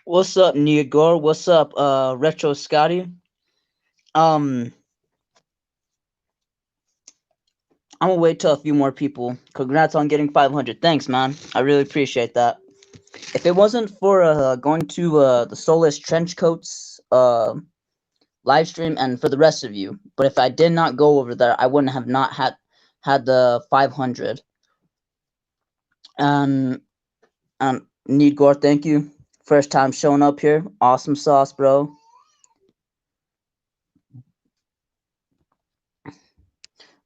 What's up, Neogor? What's up, Retro Scotty? Um, I'm gonna wait till a few more people. Congrats on getting 500. Thanks, man. I really appreciate that. If it wasn't for going to the Soulless Trenchcoats live stream, and for the rest of you, but if I did not go over there, I wouldn't have not had the 500. And Needgore, thank you. First time showing up here. Awesome sauce, bro.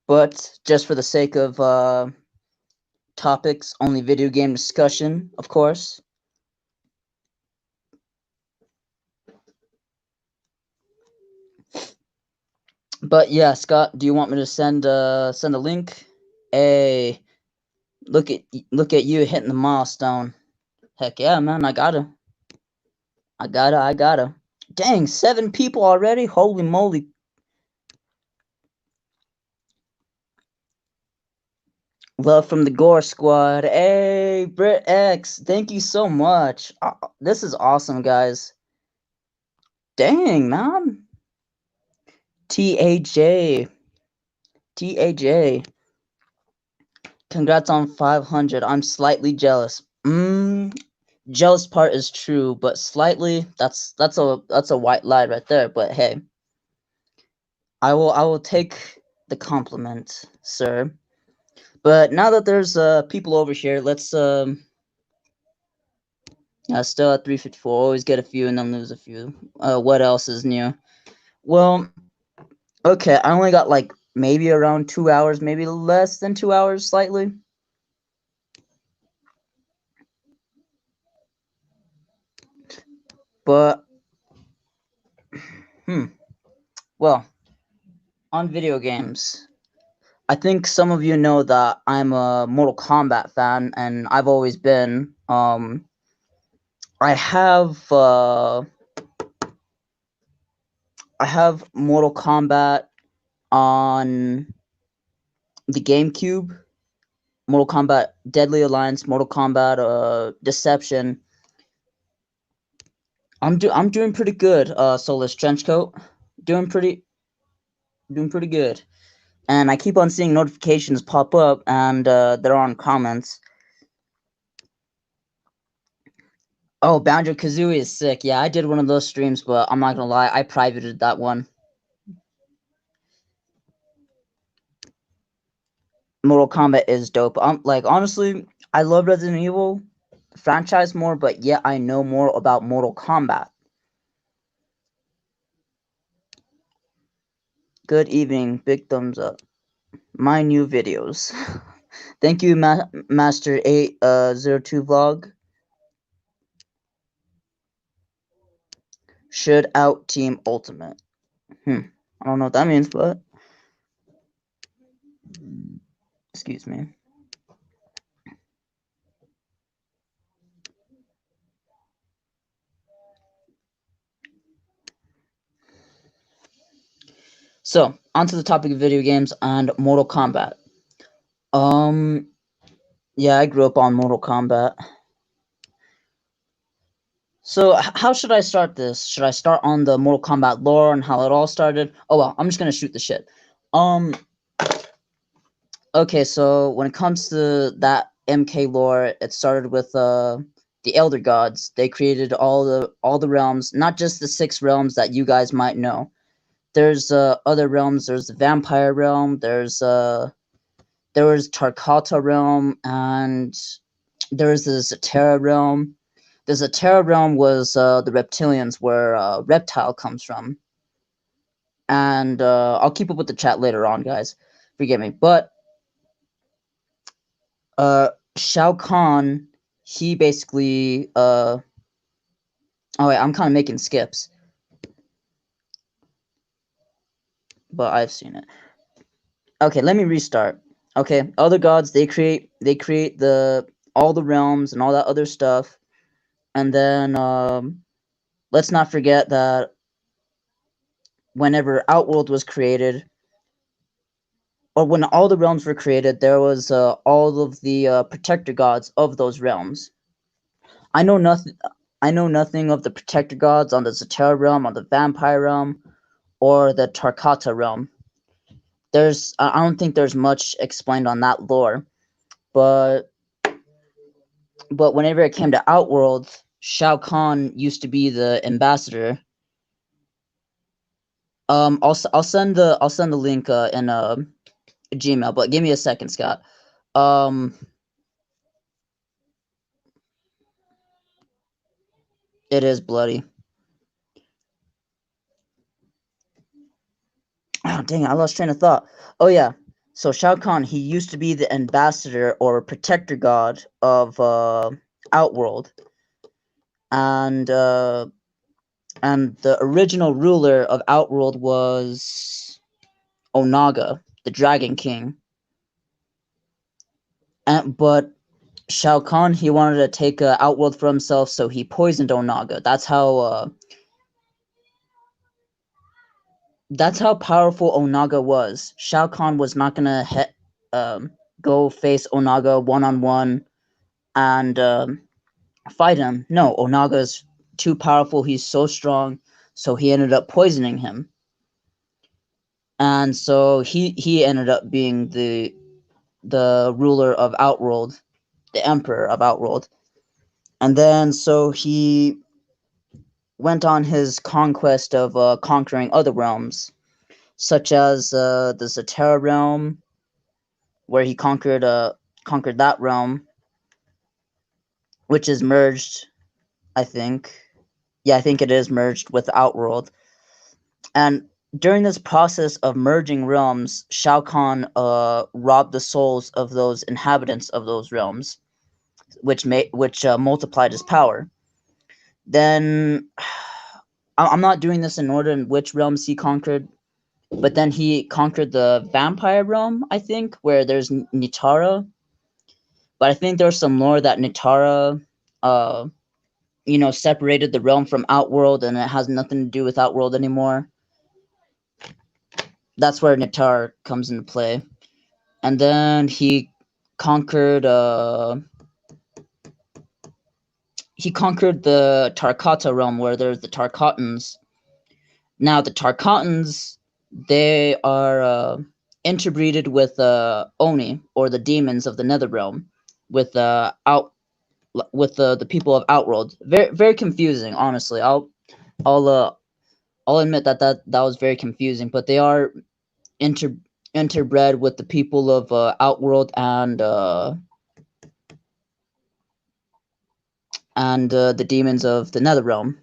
But just for the sake of topics, only video game discussion, of course. But yeah, Scott, do you want me to send a link? Hey, look at you hitting the milestone. Heck yeah, man, I gotta. Dang, 7 people already. Holy moly! Love from the Gore Squad. Hey, Brit X, thank you so much. This is awesome, guys. Dang, man. TAJ. TAJ. Congrats on 500. I'm slightly jealous. Jealous part is true, but slightly that's a white lie right there. But hey, I will take the compliment, sir. But now that there's people over here, let's yeah, still at 354. Always get a few and then lose a few. What else is new? Well, okay, I only got like maybe around 2 hours, maybe less than 2 hours, slightly. But well, on video games, I think some of you know that I'm a Mortal Kombat fan, and I've always been. I have Mortal Kombat on the GameCube, Mortal Kombat Deadly Alliance, Mortal Kombat Deception. I'm doing pretty good. Soulless Trenchcoat, doing pretty good. And I keep on seeing notifications pop up, and they're on comments. Oh, Banjo Kazooie is sick. Yeah, I did one of those streams, but I'm not gonna lie, I privated that one. Mortal Kombat is dope. Like honestly, I love Resident Evil franchise more, but yet I know more about Mortal Kombat. Good evening, big thumbs up. My new videos. Thank you, Master 802 vlog. Should out Team Ultimate. I don't know what that means, but excuse me. So, onto the topic of video games and Mortal Kombat. Yeah, I grew up on Mortal Kombat. So, how should I start this? Should I start on the Mortal Kombat lore and how it all started? Oh well, I'm just gonna shoot the shit. Okay, so when it comes to that MK lore, it started with the Elder Gods. They created all the realms, not just the 6 realms that you guys might know. There's other realms. There's the Vampire realm. There was Tarkata realm, and there was the Zatera realm. The Zatera realm was the reptilians, where Reptile comes from. And I'll keep up with the chat later on, guys. Forgive me, but Shao Kahn, he basically oh wait, I'm kind of making skips, but I've seen it. Okay, let me restart. Okay, other gods, they create the all the realms and all that other stuff, and then let's not forget that whenever Outworld was created, or when all the realms were created, there was all of the protector gods of those realms. I know nothing. I know nothing of the protector gods on the Zatara realm, on the vampire realm, or the Tarkata realm. I don't think there's much explained on that lore, but whenever it came to Outworld, Shao Kahn used to be the ambassador. I'll send the link in Gmail, but give me a second, Scott. It is bloody. Oh, dang it, I lost train of thought. Oh, yeah. So Shao Kahn, he used to be the ambassador or protector god of Outworld. And the original ruler of Outworld was Onaga, the Dragon King. But Shao Kahn, he wanted to take Outworld for himself, so he poisoned Onaga. That's how powerful Onaga was. Shao Kahn was not gonna go face Onaga one-on-one and fight him. No, Onaga's too powerful. He's so strong, so he ended up poisoning him, and so he ended up being the ruler of Outworld, the emperor of Outworld, and then so he went on his conquest of conquering other realms, such as the Zatara realm, where he conquered that realm, which is merged, I think. Yeah, I think it is merged with Outworld. And during this process of merging realms, Shao Kahn robbed the souls of those inhabitants of those realms, which multiplied his power. Then I'm not doing this in order in which realms he conquered, but then he conquered the vampire realm, I think, where there's Nitara. But I think there's some lore that Nitara, separated the realm from Outworld, and it has nothing to do with Outworld anymore. That's where Nitara comes into play. And then conquered uh he conquered the Tarkata realm, where there's the Tarkatans. Now the Tarkatans, they are interbreeded with Oni, or the demons of the Nether realm, with the people of Outworld. Very very confusing, honestly. I'll uh I'll admit that was very confusing, but they are inter interbred with the people of Outworld and the demons of the Netherrealm.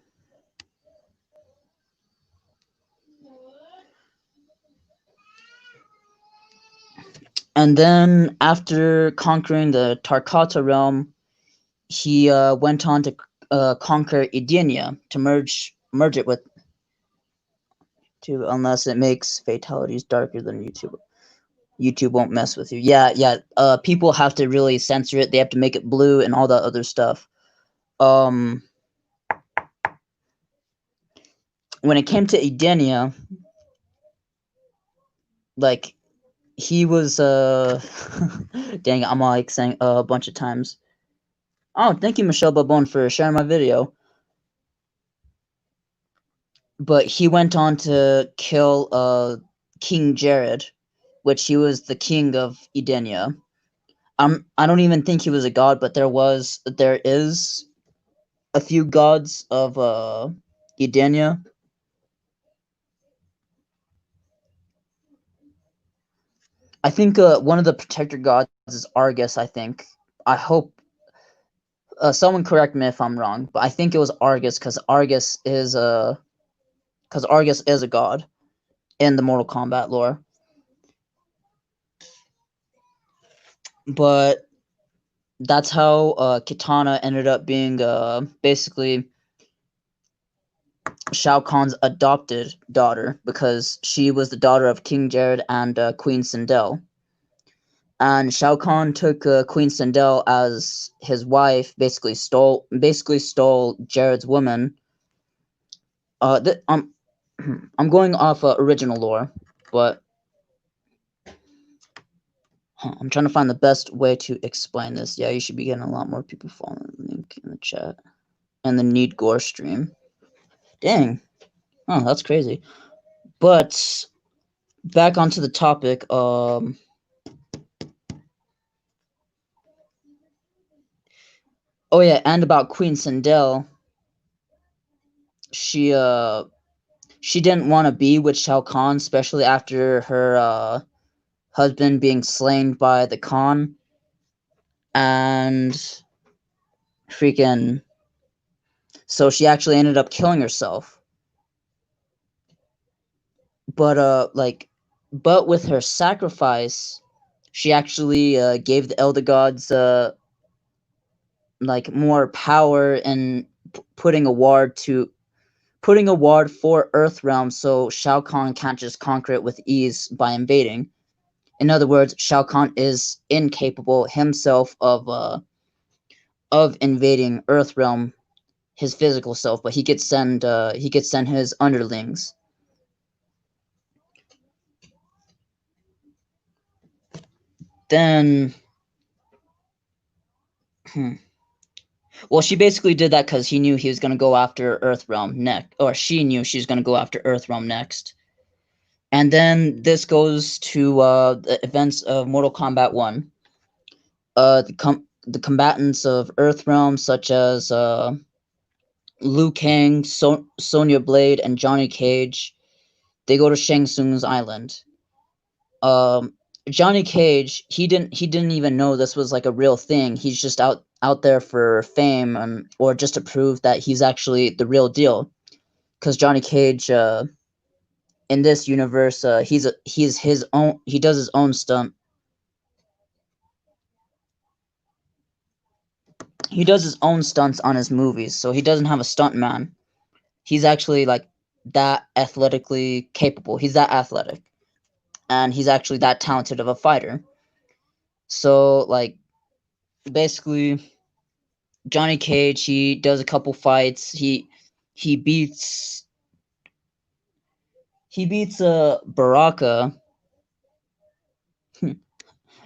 And then after conquering the Tarkata realm, he went on to conquer Edenia to merge it with YouTube, unless it makes fatalities darker than YouTube. YouTube won't mess with you. Yeah, yeah. People have to really censor it. They have to make it blue and all that other stuff. When it came to Edenia, like he was dang it, I'm like saying a bunch of times. Oh, thank you, Michelle Babon, for sharing my video. But he went on to kill King Jared, which he was the king of Edenia. I don't even think he was a god, but there is a few gods of Edenia. I think one of the protector gods is Argus, I think. I hope someone correct me if I'm wrong, but I think it was Argus, because Argus is a god in the Mortal Kombat lore. But that's how Kitana ended up being basically Shao Kahn's adopted daughter, because she was the daughter of King Jared and Queen Sindel. And Shao Kahn took Queen Sindel as his wife, basically stole Jared's woman. I'm going off original lore, but I'm trying to find the best way to explain this. Yeah, you should be getting a lot more people following the link in the chat. and the Need Gore stream. Dang. Oh, that's crazy. But back onto the topic. Oh yeah, and about Queen Sindel. She she didn't want to be with Shao Kahn, especially after her husband being slain by the Khan, and freaking. So she actually ended up killing herself. But but with her sacrifice, she actually gave the elder gods like more power in putting a ward for Earthrealm, so Shao Kahn can't just conquer it with ease by invading. In other words, Shao Kahn is incapable himself of invading Earthrealm, his physical self, but he could send his underlings. Then, well, she basically did that because he knew he was going to go after Earthrealm next, or she knew she was going to go after Earthrealm next. And then this goes to the events of Mortal Kombat 1. The combatants of Earthrealm, such as Liu Kang, Sonya Blade, and Johnny Cage, they go to Shang Tsung's island. Um, Johnny Cage, he didn't even know this was like a real thing. He's just out there for fame and or just to prove that he's actually the real deal. Because Johnny Cage, in this universe, he's his own. He does his own stunt. He does his own stunts on his movies, so he doesn't have a stunt man. He's actually like that athletically capable. He's that athletic, and he's actually that talented of a fighter. So like basically Johnny Cage, he does a couple fights. He beats Baraka.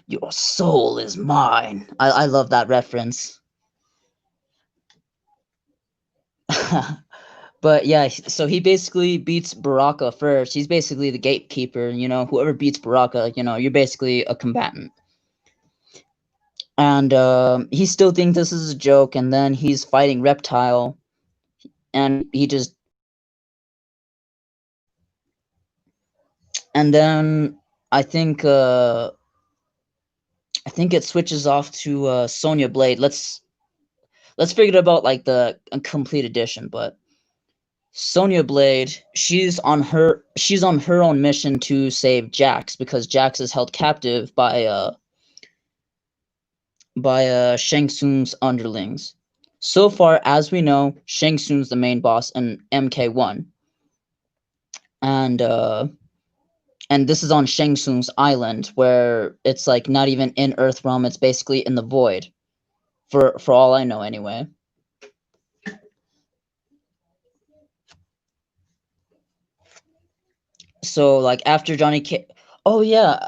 Your soul is mine. I love that reference. But yeah, so he basically beats Baraka first. He's basically the gatekeeper, you know, whoever beats Baraka, you know, you're basically a combatant. And he still thinks this is a joke, and then he's fighting Reptile, and he just and then I think uh I think it switches off to Sonya Blade. Let's figure about like the complete edition, but Sonya Blade, she's on her own mission to save Jax because Jax is held captive by Shang Tsung's underlings. So far as we know, Shang Tsung's the main boss in MK1. And this is on Shang Tsung's island where it's like not even in Earthrealm, it's basically in the void. For all I know anyway. So like after Johnny Cage, oh yeah,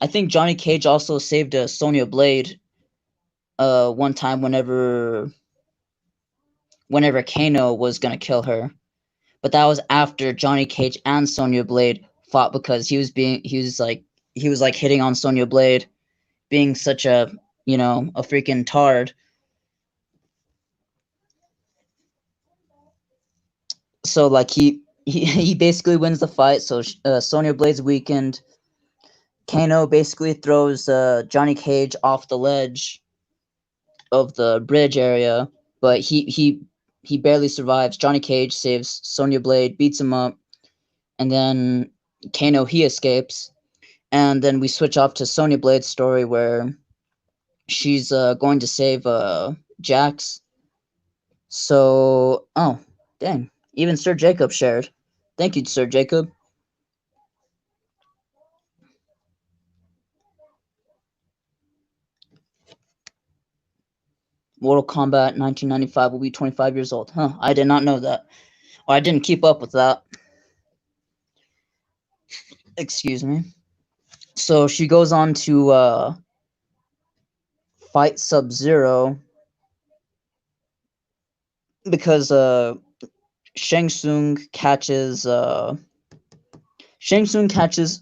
I think Johnny Cage also saved Sonya Blade one time whenever Kano was gonna kill her, but that was after Johnny Cage and Sonya Blade fought because he was like hitting on Sonya Blade, being such a you know a freaking tard. So like he basically wins the fight. So Sonya Blade's weakened. Kano basically throws Johnny Cage off the ledge of the bridge area, but he barely survives. Johnny Cage saves Sonya Blade, beats him up, and then Kano he escapes. And then we switch off to Sonya Blade's story where she's going to save Jax. So oh dang, even Sir Jacob shared. Thank you, Sir Jacob. Mortal Kombat 1995 will be 25 years old. Huh, I did not know that. Or I didn't keep up with that. Excuse me. So she goes on to fight Sub-Zero. because Shang Tsung catches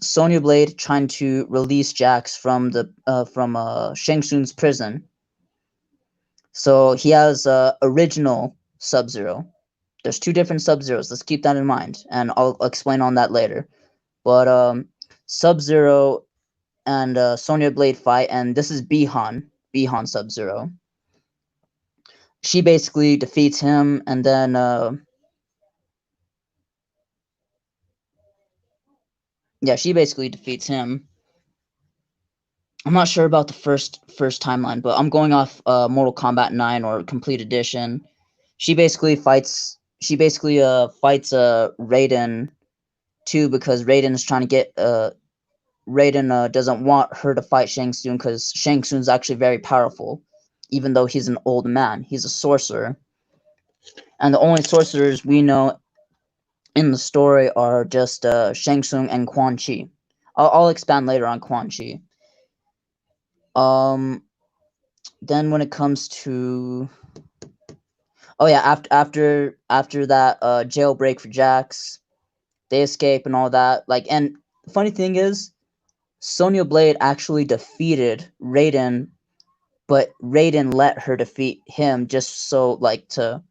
Sonya Blade trying to release Jax from the from Shang Tsung's prison. So he has original Sub Zero. There's two different Sub Zeros. Let's keep that in mind, and I'll explain on that later. But Sub Zero and Sonya Blade fight, and this is Bihan Sub Zero. She basically defeats him, and then yeah, she basically defeats him. I'm not sure about the first timeline, but I'm going off Mortal Kombat 9 or Complete Edition. She basically fights. She basically fights Raiden too because Raiden is trying to get Raiden doesn't want her to fight Shang Tsung because Shang Tsung's actually very powerful, even though he's an old man. He's a sorcerer, and the only sorcerers we know in the story are just Shang Tsung and Quan Chi. I'll expand later on Quan Chi. Um, then when it comes to oh yeah, after that jailbreak for Jax, they escape and all that. Like, and the funny thing is, Sonya Blade actually defeated Raiden, but Raiden let her defeat him just so like to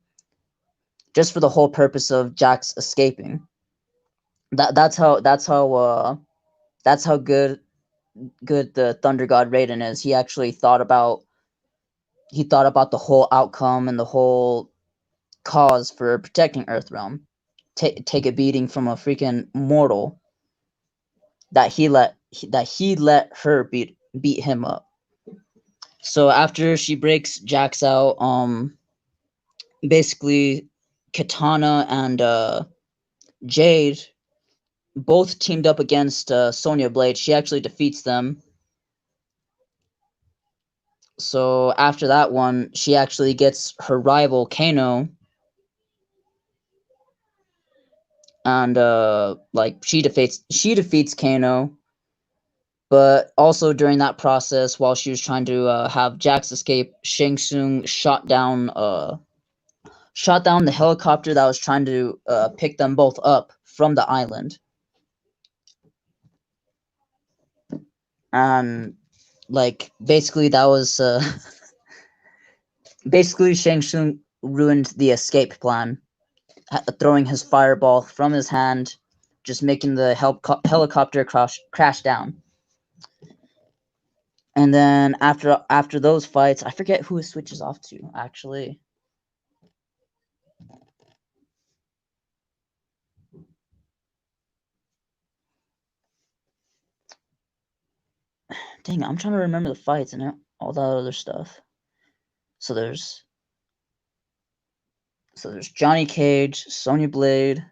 just for the whole purpose of Jax escaping. That's how good the Thunder God Raiden is. He thought about the whole outcome and the whole cause for protecting Earthrealm. Take a beating from a freaking mortal that he let her beat him up. So after she breaks Jax out, basically Katana and Jade both teamed up against Sonya Blade. She actually defeats them. So after that one, she actually gets her rival Kano, and like she defeats Kano. But also during that process, while she was trying to have Jax escape, Shang Tsung shot down the helicopter that was trying to pick them both up from the island. And like basically that was basically Shang Tsung ruined the escape plan, throwing his fireball from his hand, just making the helicopter crash down. And then after those fights, I forget who it switches off to actually. Dang, I'm trying to remember the fights and all that other stuff. So there's Johnny Cage, Sonya Blade.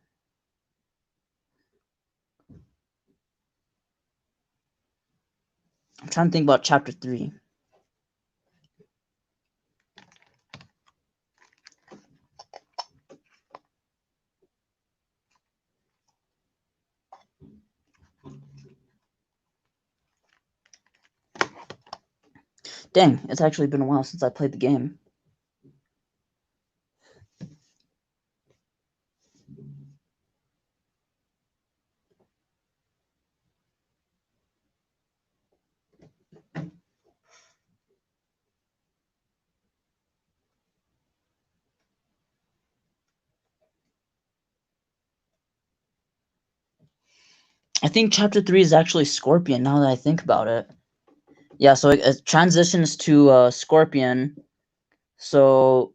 I'm trying to think about chapter 3. Dang, it's actually been a while since I played the game. I think chapter 3 is actually Scorpion now that I think about it. Yeah, so it transitions to Scorpion. So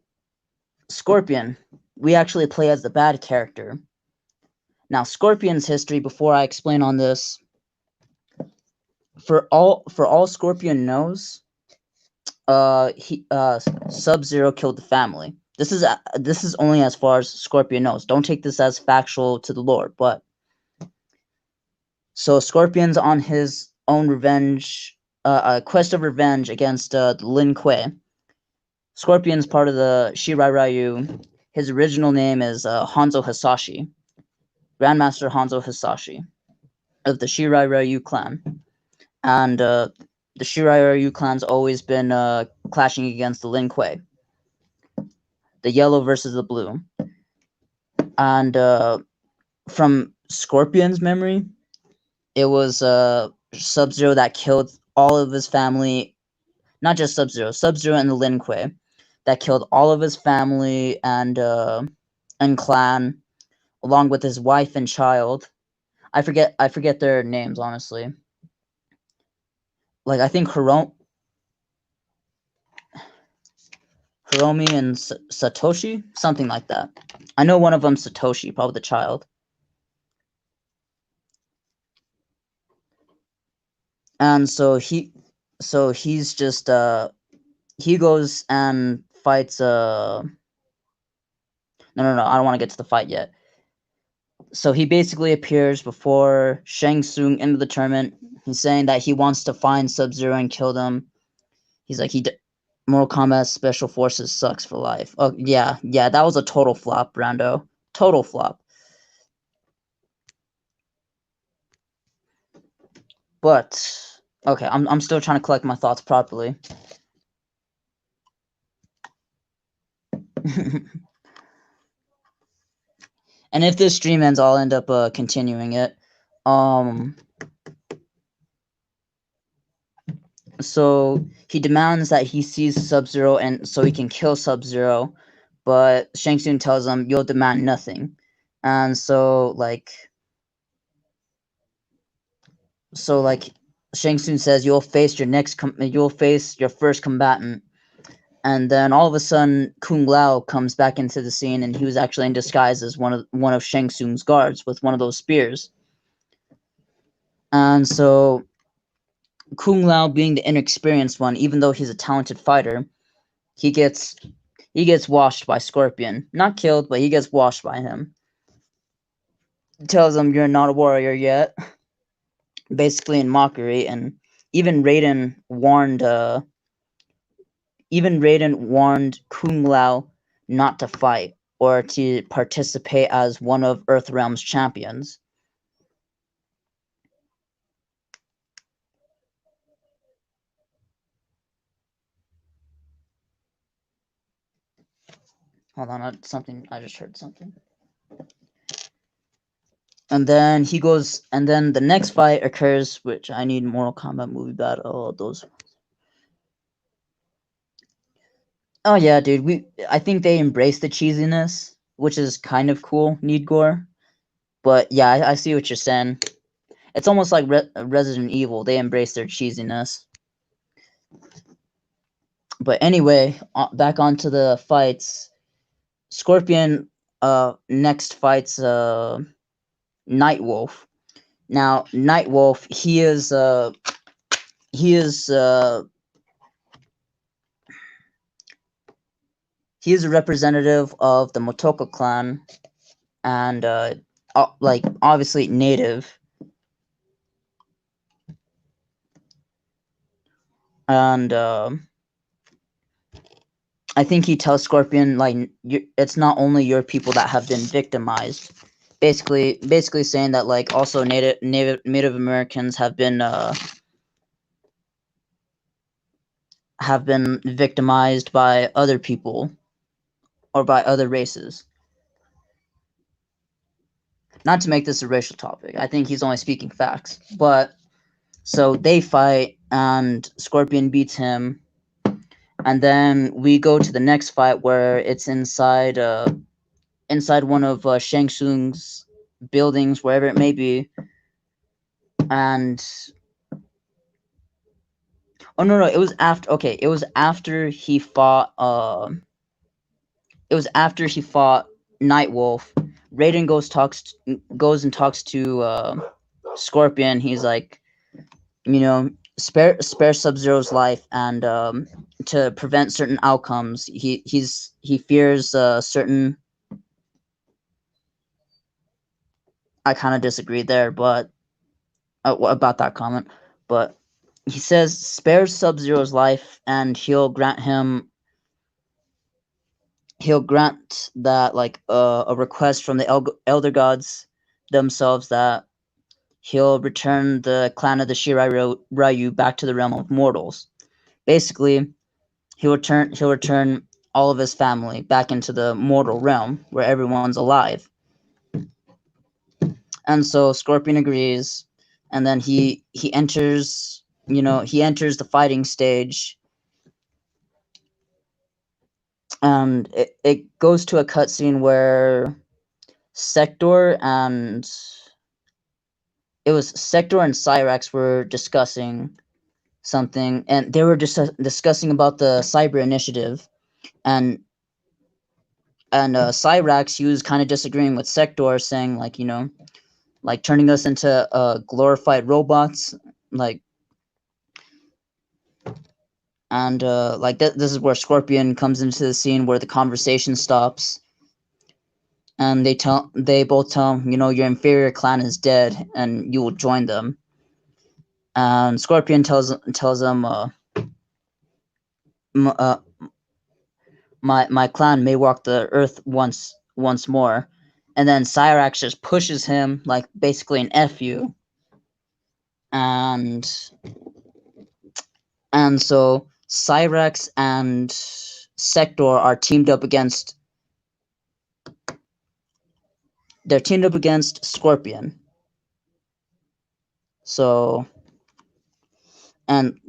Scorpion, we actually play as the bad character. Now, Scorpion's history, before I explain on this, for all Scorpion knows, he Sub-Zero killed the family. This is only as far as Scorpion knows. Don't take this as factual to the lore, but so Scorpion's on his own revenge, quest of revenge against Lin Kuei. Scorpion's part of the Shirai Ryu. His original name is Hanzo Hasashi, Grandmaster Hanzo Hasashi of the Shirai Ryu clan, and the Shirai Ryu clan's always been clashing against the Lin Kuei. the yellow versus the blue. And from Scorpion's memory, it was Sub-Zero that killed all of his family. Not just Sub-Zero, Sub-Zero and the Lin Kuei, that killed all of his family and clan, along with his wife and child. I forget their names, honestly. Like, I think Hiromi and Satoshi, something like that. I know one of them Satoshi, probably the child. And he's just he goes and fights no, I don't want to get to the fight yet. So he basically appears before Shang Tsung into the tournament. He's saying that he wants to find Sub-Zero and kill them. He's like, Mortal Kombat Special Forces sucks for life. Oh yeah, that was a total flop, Brando. Total flop. But okay, I'm still trying to collect my thoughts properly. And if this stream ends, I'll end up continuing it. So he demands that he sees Sub-Zero and so he can kill Sub-Zero, but Shang Tsung tells him, "You'll demand nothing." And so Shang Tsung says, "You'll face your first combatant." And then all of a sudden, Kung Lao comes back into the scene, and he was actually in disguise as one of Shang Tsung's guards with one of those spears. And so Kung Lao, being the inexperienced one, even though he's a talented fighter, he gets washed by Scorpion. Not killed, but he gets washed by him. He tells him, "You're not a warrior yet," basically in mockery. And even Raiden warned Kung Lao not to fight or to participate as one of Earthrealm's champions. Hold on, I just heard something. And then the next fight occurs, which I need Mortal Kombat movie battle. Those. Oh yeah, dude. I think they embrace the cheesiness, which is kind of cool. Need gore, but yeah, I see what you're saying. It's almost like Resident Evil. They embrace their cheesiness. But anyway, back onto the fights. Scorpion next fights Nightwolf. Now Nightwolf, he is a representative of the Motoko clan, and like obviously native. And I think he tells Scorpion, like, it's not only your people that have been victimized. Basically saying that, like, also Native Americans have been victimized by other people or by other races. Not to make this a racial topic. I think he's only speaking facts. But so they fight, and Scorpion beats him. And then we go to the next fight where it's inside one of Shang Tsung's buildings, wherever it may be. And oh no, it was after. Okay, it was after he fought. It was after he fought Nightwolf. Raiden goes and talks to Scorpion. He's like, spare Sub-Zero's life, and to prevent certain outcomes, he fears certain. I kind of disagree there, but about that comment. But he says spare Sub-Zero's life, and he'll grant that, like, a request from the elder gods themselves, that he'll return the clan of the Shirai Ryu back to the realm of mortals. Basically, he'll return all of his family back into the mortal realm where everyone's alive. And so Scorpion agrees, and then he enters, he enters the fighting stage, and it goes to a cutscene where Sector and it was Sector and Cyrax were discussing something, and they were just discussing about the cyber initiative, and Cyrax, he was kind of disagreeing with Sector, saying like, like turning us into glorified robots, like, and like this is where Scorpion comes into the scene where the conversation stops, and they both tell him, your inferior clan is dead, and you will join them. And Scorpion tells them, m- uh, my clan may walk the earth once more, and then Cyrax just pushes him like basically an F you, and so Cyrax and Sector are teamed up against Scorpion. So and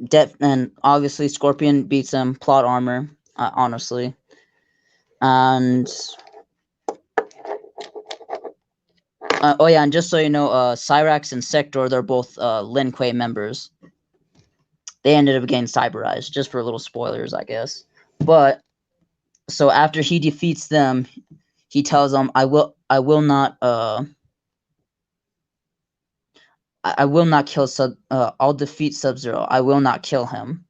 obviously Scorpion beats him, plot armor, honestly. And oh yeah, and just so you know, Cyrax and Sector, they're both Lin Kuei members. They ended up getting cyberized, just for little spoilers, I guess. But so after he defeats them, he tells them, I will not kill I'll defeat Sub-Zero. I will not kill him.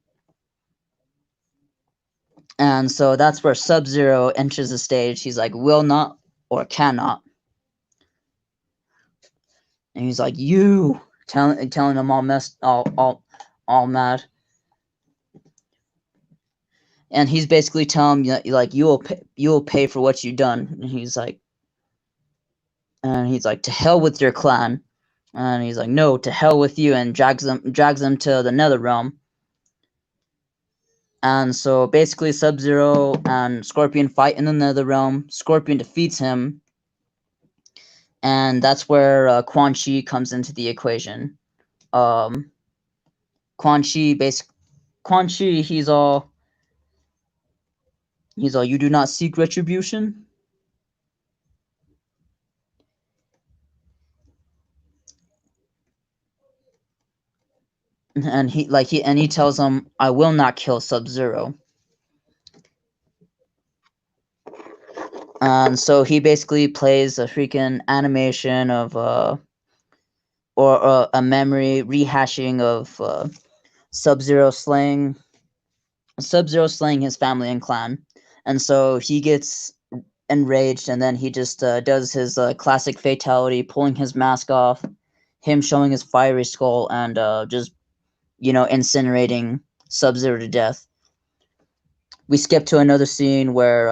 And so that's where Sub-Zero enters the stage. He's like, will not or cannot. And he's like, you, telling them all mad. And he's basically telling him, like, you will pay for what you've done. And he's like, to hell with your clan. And he's like, no, to hell with you, and drags them to the Nether Realm. And so basically Sub-Zero and Scorpion fight in the Nether Realm. Scorpion defeats him, and that's where Quan Chi comes into the equation. Quan Chi, he's all, you do not seek retribution? And he tells him, I will not kill Sub-Zero. And so he basically plays a freaking animation of or a memory rehashing of Sub-Zero slaying his family and clan. And so he gets enraged, and then he just does his classic fatality, pulling his mask off, him showing his fiery skull, and just incinerating Sub-Zero to death. We skip to another scene where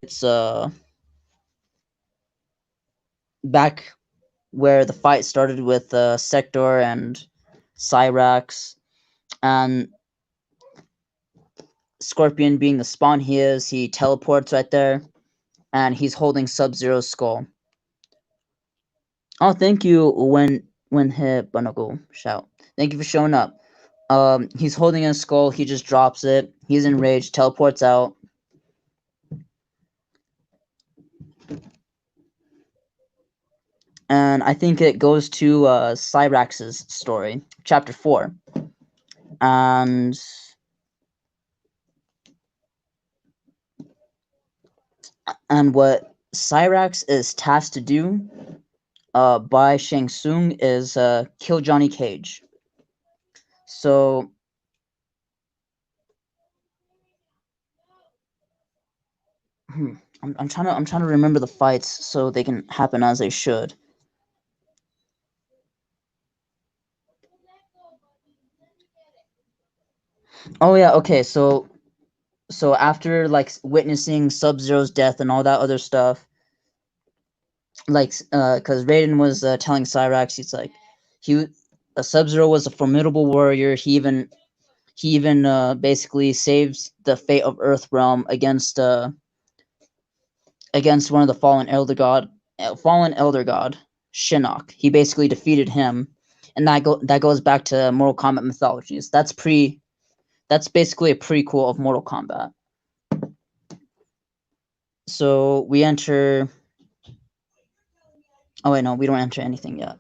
it's back where the fight started with Sector and Cyrax, and Scorpion, being the spawn he is, he teleports right there, and he's holding Sub-Zero's skull. Oh, thank you, when hit Bunagle shout. Thank you for showing up. He's holding his skull. He just drops it. He's enraged. Teleports out. And I think it goes to Cyrax's story, chapter 4. And what Cyrax is tasked to do by Shang Tsung is kill Johnny Cage. So I'm trying to remember the fights so they can happen as they should. Oh yeah, okay. So after like witnessing Sub-Zero's death and all that other stuff, like because Raiden was telling Cyrax, he's like, Sub-Zero was a formidable warrior. He even basically saves the fate of Earthrealm against one of the fallen Elder God, Shinnok. He basically defeated him, and that goes back to Mortal Kombat mythologies. That's basically a prequel of Mortal Kombat. So we enter. Oh wait, no, we don't enter anything yet.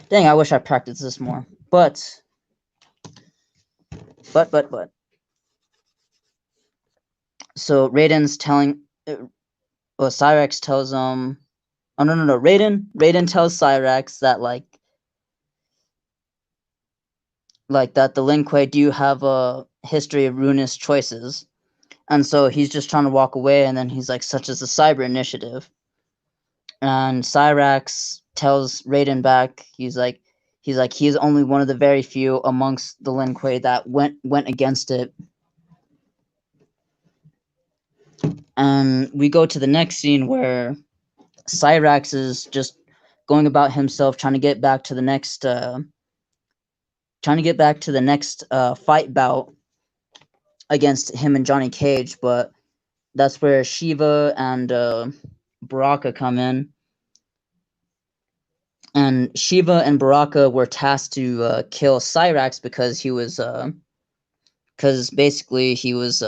Dang, I wish I practiced this more. But. So Raiden's telling. Well, Cyrax tells him. Oh no. Raiden tells Cyrax that that the Lin Kuei do have a history of ruinous choices, and so he's just trying to walk away, and then he's like, such as the Cyber Initiative, and Cyrax tells Raiden back. He's like he is only one of the very few amongst the Lin Kuei that went against it. And we go to the next scene where Cyrax is just going about himself, trying to get back to the next fight bout against him and Johnny Cage, but that's where Shiva and Baraka come in. And Shiva and Baraka were tasked to kill Cyrax because basically he was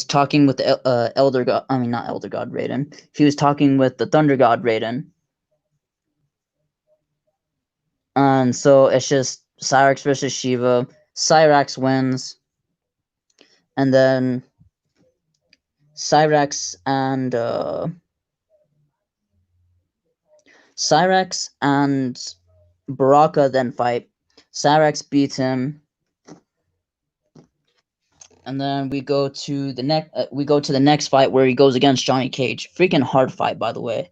talking with the Elder God. I mean, not Elder God Raiden. He was talking with the Thunder God Raiden. And so it's just Cyrax versus Shiva. Cyrax wins, and then Cyrax and Baraka then fight. Cyrax beats him, and then we go to the next fight where he goes against Johnny Cage. Freaking hard fight, by the way.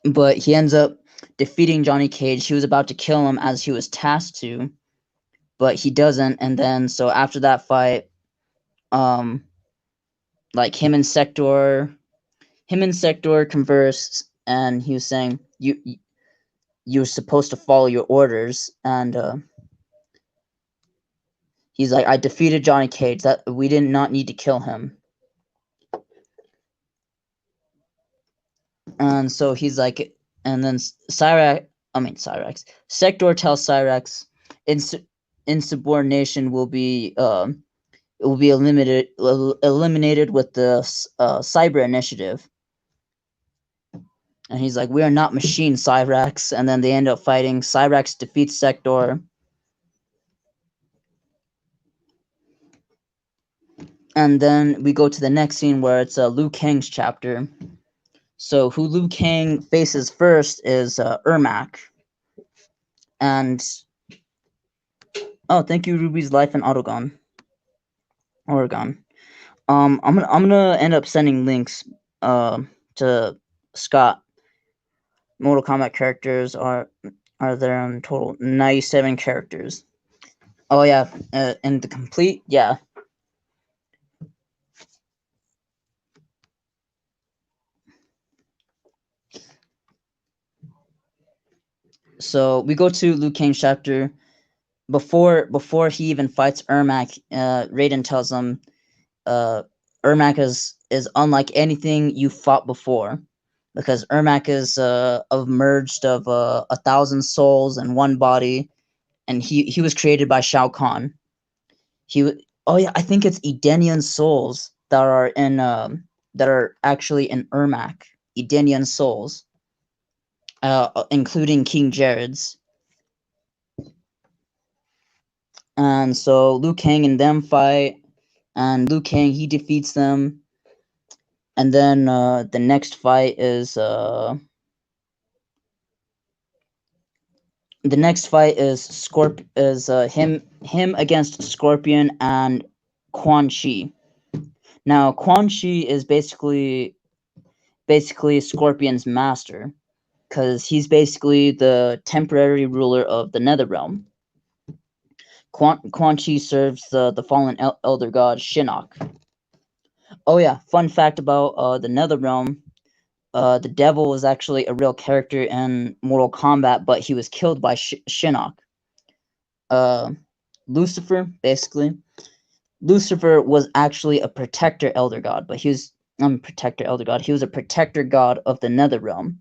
But he ends up defeating Johnny Cage. He was about to kill him as he was tasked to, but he doesn't. And then so after that fight, like him and Sector converse, and he was saying you're supposed to follow your orders, and he's like, I defeated Johnny Cage. That we did not need to kill him. And so he's like, and then Cyrax, Sector tells Cyrax, insubordination will be eliminated with the Cyber Initiative. And he's like, we are not machine, Cyrax. And then they end up fighting. Cyrax defeats Sector. And then we go to the next scene where it's Liu Kang's chapter. So who Liu Kang faces first is Ermac. And oh, thank you, Ruby's Life in Oregon. I'm gonna end up sending links to Scott. Mortal Kombat characters are there in total 97 characters. Oh yeah, and the complete, yeah. So we go to Liu Kang's chapter. Before he even fights Ermac, Raiden tells him, Ermac is unlike anything you fought before, because Ermac is merged of 1,000 souls in one body, and he was created by Shao Kahn. Oh yeah, I think it's Edenian souls that are actually in Ermac. Edenian souls, including King Jared's. And so Liu Kang and them fight, and Liu Kang, he defeats them. And then the next fight is him against Scorpion and Quan Chi. Now Quan Chi is basically Scorpion's master, because he's basically the temporary ruler of the Netherrealm. Quan Chi serves the fallen elder god Shinnok. Oh yeah, fun fact about the Netherrealm. the devil was actually a real character in Mortal Kombat, but he was killed by Shinnok. Uh, Lucifer, basically. Lucifer was actually a protector elder god, but he was protector elder god. He was a protector god of the Nether Realm.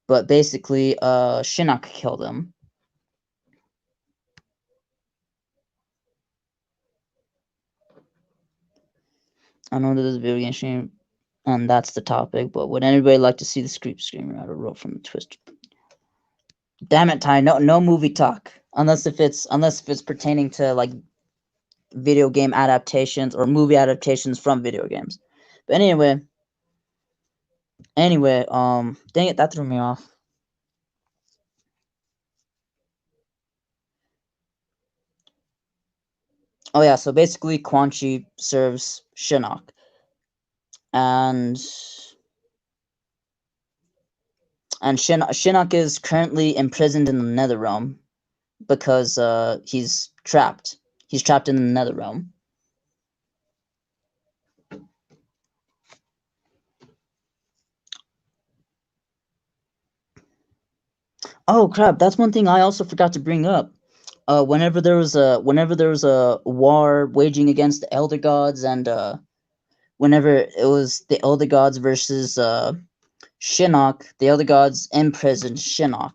But basically, Shinnok killed him. I know this is a video game stream, and that's the topic, but would anybody like to see the screamer out of roll from the twist? Damn it, Ty, no movie talk. Unless if it's pertaining to like video game adaptations or movie adaptations from video games. But anyway, dang it, that threw me off. Oh yeah, so basically Quan Chi serves Shinnok. And Shinnok is currently imprisoned in the Netherrealm because he's trapped. He's trapped in the Netherrealm. Oh crap, that's one thing I also forgot to bring up. Whenever there was a war waging against the Elder Gods, and whenever it was the Elder Gods versus Shinnok, the Elder Gods imprisoned Shinnok.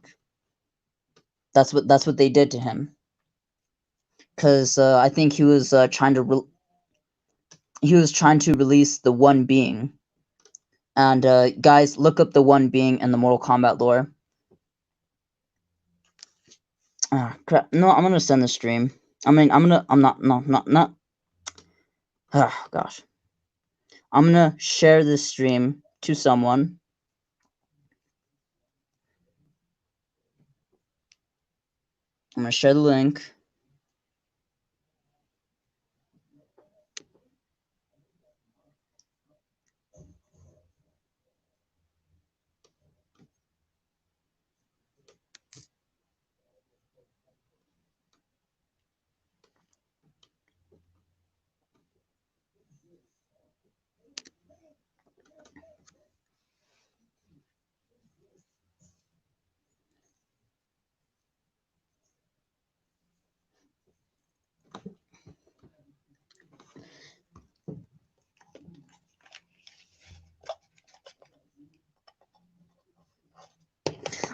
That's what they did to him. Because I think he was trying to release the One Being. And guys, look up the One Being in the Mortal Kombat lore. Ah, crap. No, I'm gonna send the stream. I'm not. Ah, gosh. I'm gonna share this stream to someone. I'm gonna share the link.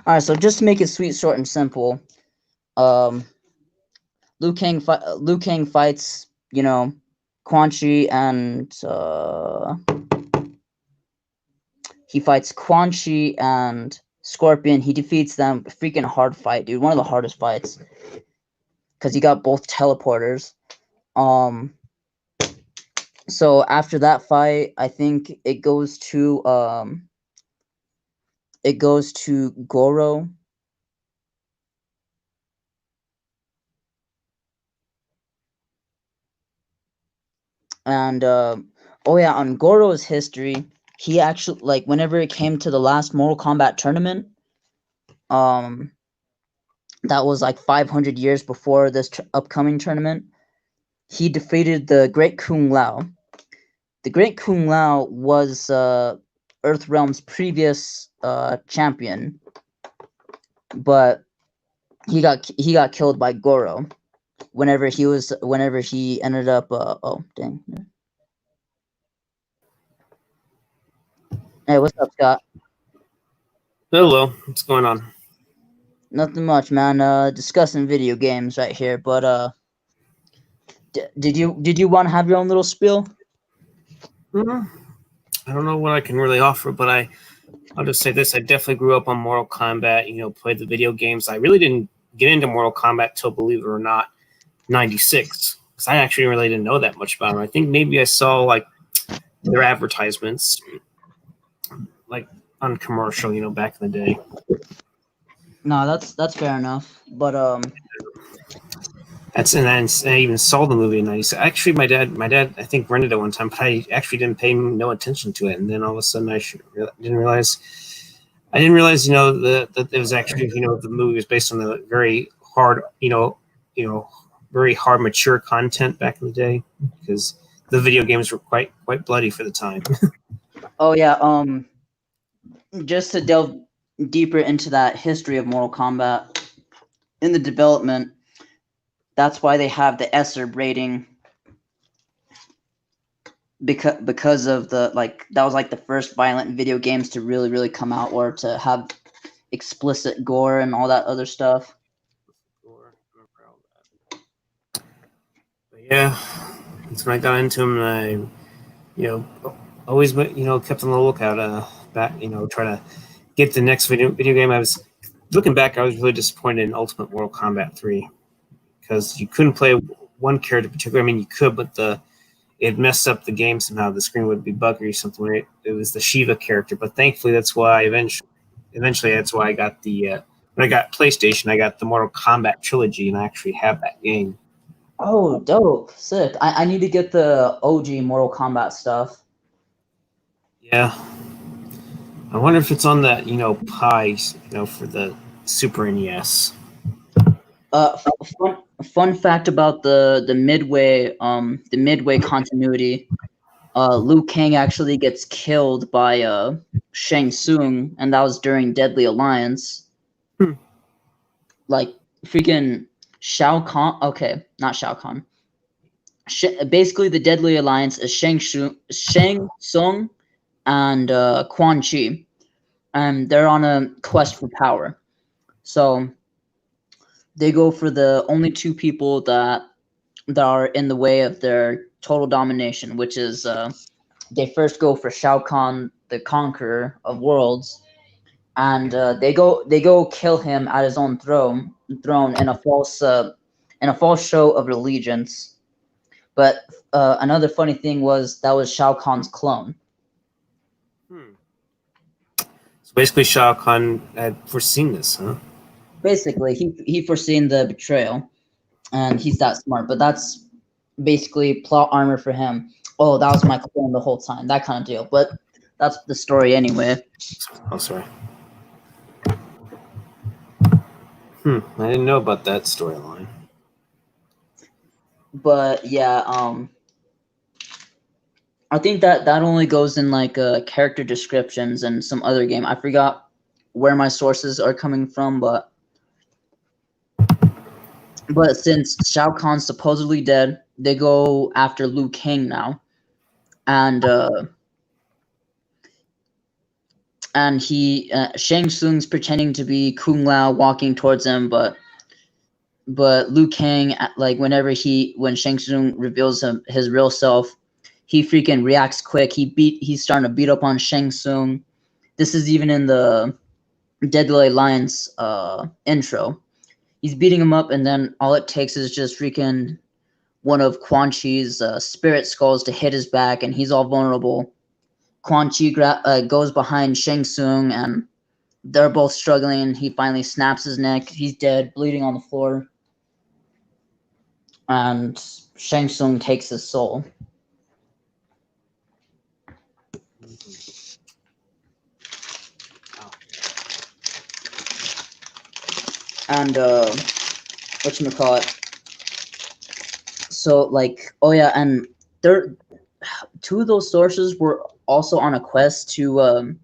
Alright, so just to make it sweet, short, and simple, Liu Kang fights, Quan Chi, and he fights Quan Chi and Scorpion. He defeats them. Freaking hard fight, dude. One of the hardest fights. Because he got both teleporters. So after that fight, I think it goes to Goro. And oh yeah, on Goro's history, he actually, like, whenever it came to the last Mortal Kombat tournament, that was like 500 years before this upcoming tournament, he defeated the Great Kung Lao. The Great Kung Lao was Earthrealm's previous champion, but he got killed by Goro whenever he ended up oh dang. Hey, what's up, Scott? Hello, what's going on? Nothing much, man. Discussing video games right here, but did you want to have your own little spiel? I don't know what I can really offer, but I'll just say this: I definitely grew up on Mortal Kombat. Played the video games. I really didn't get into Mortal Kombat till, believe it or not, '96. Because I actually really didn't know that much about them. I think maybe I saw like their advertisements, like on commercial, back in the day. No, that's fair enough. But And then I even saw the movie in '96. Actually, my dad, I think rented it one time, but I actually didn't pay no attention to it. And then all of a sudden, didn't realize, that it was actually, the movie was based on the very hard, very hard, mature content back in the day, because the video games were quite bloody for the time. oh yeah, just to delve deeper into that history of Mortal Kombat in the development, that's why they have the SR rating, because of the like that was like the first violent video games to really come out, or to have explicit gore and all that other stuff. But yeah, that's when I got into them, and I, always kept on the lookout. Back, try to get the next video game. I was looking back. I was really disappointed in Ultimate Mortal Kombat 3 because you couldn't play one character in particular. I mean, you could, but it messed up the game somehow. The screen would be buggy or something. Right? It was the Shiva character, but thankfully that's why eventually that's why I got the when I got PlayStation, I got the Mortal Kombat trilogy, and I actually have that game. Oh, dope, sick! I need to get the OG Mortal Kombat stuff. Yeah, I wonder if it's on that Pi, for the Super NES. Fun fact about the Midway continuity. Liu Kang actually gets killed by Shang Tsung, and that was during Deadly Alliance. Hmm. Like freaking Shao Kahn. Okay, not Shao Kahn. Basically, the Deadly Alliance is Shang Tsung, and Quan Chi, and they're on a quest for power. So they go for the only two people that are in the way of their total domination, which is they first go for Shao Kahn, the conqueror of worlds, and they go kill him at his own throne in a false show of allegiance. But another funny thing was that was Shao Kahn's clone. Hmm. So basically, Shao Kahn had foreseen this, huh? Basically, he foreseen the betrayal, and he's that smart. But that's basically plot armor for him. Oh, that was my clone the whole time, that kind of deal. But that's the story anyway. Oh, sorry. I didn't know about that storyline. But yeah, I think that only goes in like character descriptions and some other game. I forgot where my sources are coming from, but since Shao Kahn's supposedly dead, they go after Liu Kang now, and Shang Tsung's pretending to be Kung Lao walking towards him, but Liu Kang, like when Shang Tsung reveals his real self, he freaking reacts quick. He's starting to beat up on Shang Tsung. This is even in the Deadly Alliance intro. He's beating him up, and then all it takes is just freaking one of Quan Chi's spirit skulls to hit his back, and he's all vulnerable. Quan Chi goes behind Shang Tsung, and they're both struggling. He finally snaps his neck. He's dead, bleeding on the floor, and Shang Tsung takes his soul. And whatchamacallit? So like, oh yeah, and there, two of those sources were also on a quest to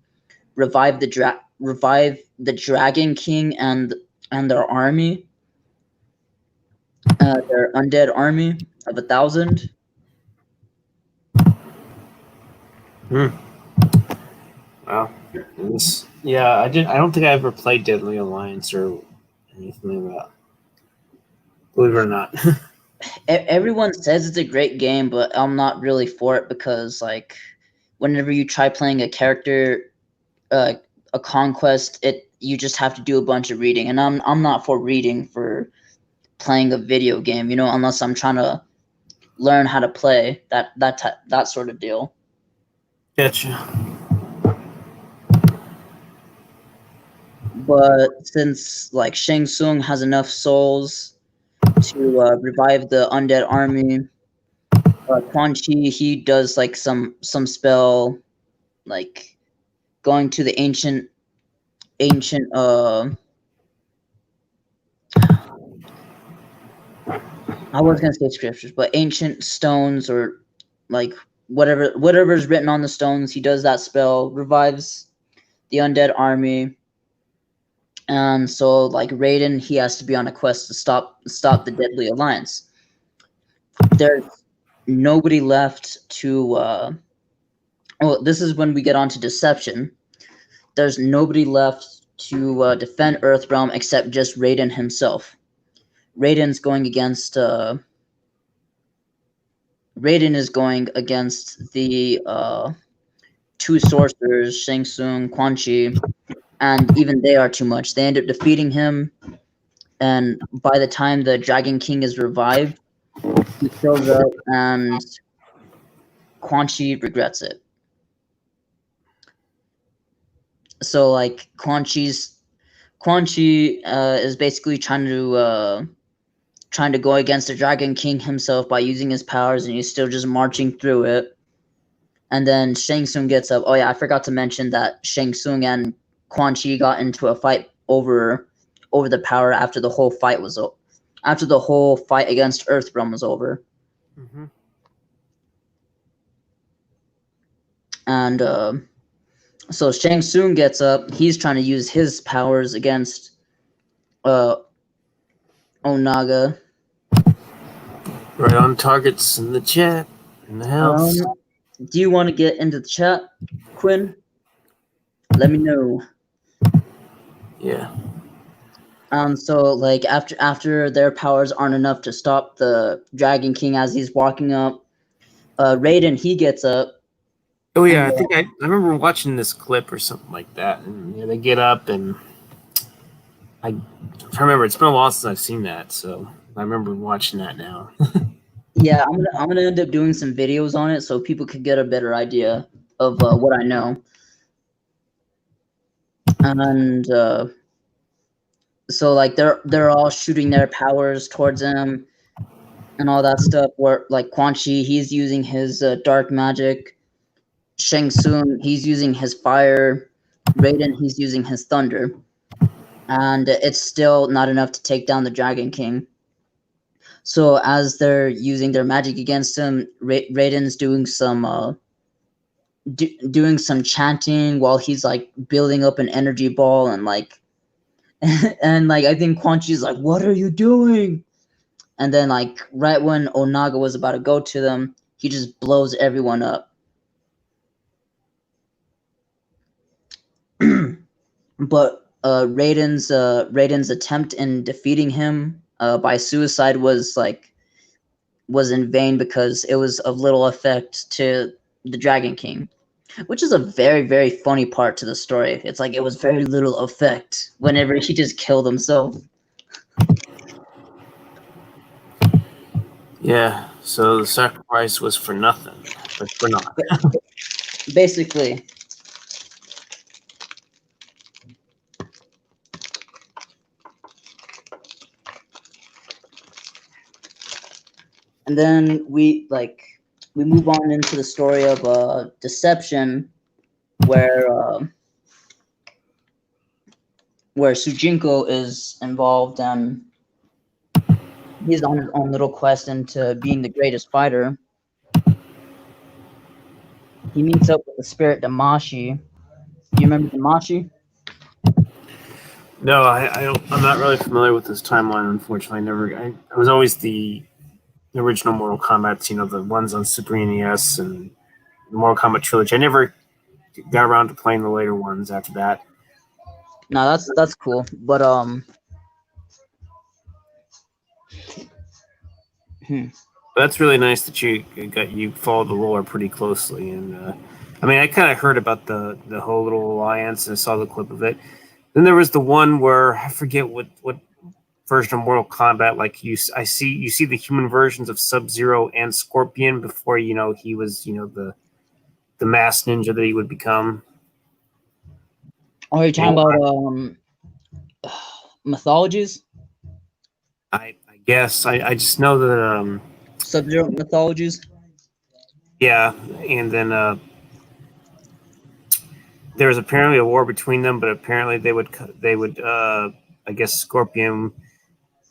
revive the Dragon King and their army, their undead army of 1,000. Hmm. Wow. Yeah, I did. I don't think I ever played Deadly Alliance or anything like that. Believe it or not. Everyone says it's a great game, but I'm not really for it because like whenever you try playing a character, uh, a conquest, you just have to do a bunch of reading, and I'm not for reading for playing a video game, unless I'm trying to learn how to play that sort of deal. Gotcha. But since like Shang Tsung has enough souls to revive the undead army, Quan Chi, he does like some spell, like going to the ancient I was gonna say scriptures, but ancient stones, or like whatever's written on the stones. He does that spell, revives the undead army. And so like Raiden, he has to be on a quest to stop the Deadly Alliance. There's nobody left to well, this is when we get on to deception. There's nobody left to defend Earthrealm except just Raiden himself. Raiden's going against Raiden is going against the two sorcerers, Shang Tsung, Quan Chi, and even they are too much. They end up defeating him, and by the time the Dragon King is revived, he shows up and Quan Chi regrets it. So like Quan Chi is basically trying to go against the Dragon King himself by using his powers, and he's still just marching through it. And then Shang Tsung gets up. Oh yeah, I forgot to mention that Shang Tsung and Quan Chi got into a fight over the power after the whole fight against Earthrealm was over. Mm-hmm. And so Shang Tsung gets up. He's trying to use his powers against Onaga. Right on targets in the chat, in the house. Do you want to get into the chat, Quinn? Let me know. Yeah. So like after their powers aren't enough to stop the Dragon King as he's walking up, Raiden, he gets up. Oh yeah, I think I remember watching this clip or something like that, and they get up, and I remember it's been a while since I've seen that, so I remember watching that now. Yeah, I'm gonna end up doing some videos on it so people could get a better idea of what I know. And so like they're all shooting their powers towards him and all that stuff. Where like Quan Chi, he's using his dark magic. Shang Tsung, he's using his fire. Raiden, he's using his thunder. And it's still not enough to take down the Dragon King. So as they're using their magic against him, Raiden's doing some doing some chanting while he's like building up an energy ball, and like and like I think Quan Chi's like, "What are you doing?" And then like right when Onaga was about to go to them, he just blows everyone up. But Raiden's attempt in defeating him by suicide was in vain because it was of little effect to the Dragon King, which is a very, very funny part to the story. It's like it was very little effect whenever he just killed himself. Yeah, so the sacrifice was for nothing, but for naught. Basically. And then we move on into the story of deception, where Sujinko is involved, and he's on his own little quest into being the greatest fighter. He meets up with the spirit Damashi. Do you remember Damashi? No, I don't. I'm not really familiar with this timeline. Unfortunately, I was always the original Mortal Kombat. The ones on Super NES and the Mortal Kombat trilogy. I never got around to playing the later ones after that. No, that's cool. But That's really nice that you followed the lore pretty closely, and I mean, I kind of heard about the whole little alliance and I saw the clip of it. Then there was the one where I forget what version of Mortal Kombat. Like you see the human versions of Sub-Zero and Scorpion before he was the masked ninja that he would become. are you talking about mythologies? I guess I just know that Sub-Zero mythologies? yeah, and then there was apparently a war between them, but apparently they would I guess Scorpion,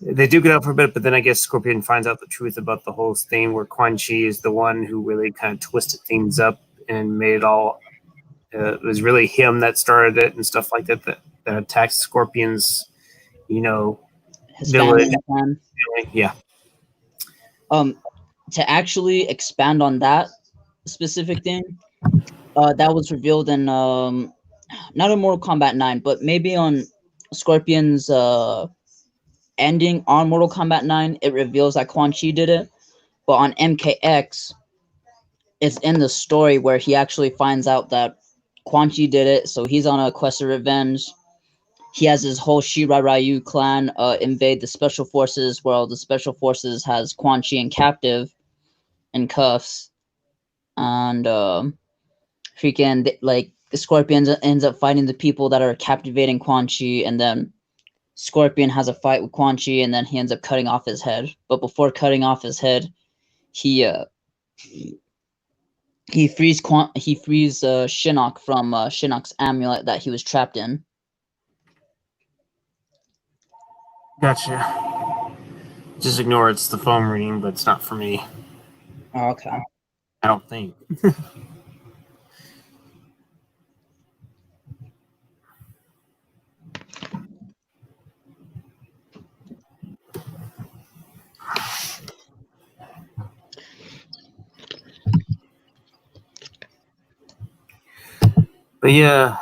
they do get out for a bit, but then I guess Scorpion finds out the truth about the whole thing where Quan Chi is the one who really kind of twisted things up and made it all it was really him that started it and stuff like that. That attacked Scorpion's, His family village. and clan. Yeah. Um, to actually expand on that specific thing, that was revealed in not in Mortal Kombat 9, but maybe on Scorpion's ending on Mortal Kombat 9, it reveals that Quan Chi did it. But on MKX, it's in the story where he actually finds out that Quan Chi did it, so he's on a quest of revenge. He has his whole Shirai Ryu clan invade the Special Forces, where the Special Forces has Quan Chi in captive in cuffs, and freaking like Scorpion ends up fighting the people that are captivating Quan Chi, and then Scorpion has a fight with Quan Chi, and then he ends up cutting off his head. But before cutting off his head, he frees Shinnok from Shinnok's amulet that he was trapped in. Gotcha. Just ignore it's the phone ringing, but it's not for me. Oh, okay. I don't think. But yeah,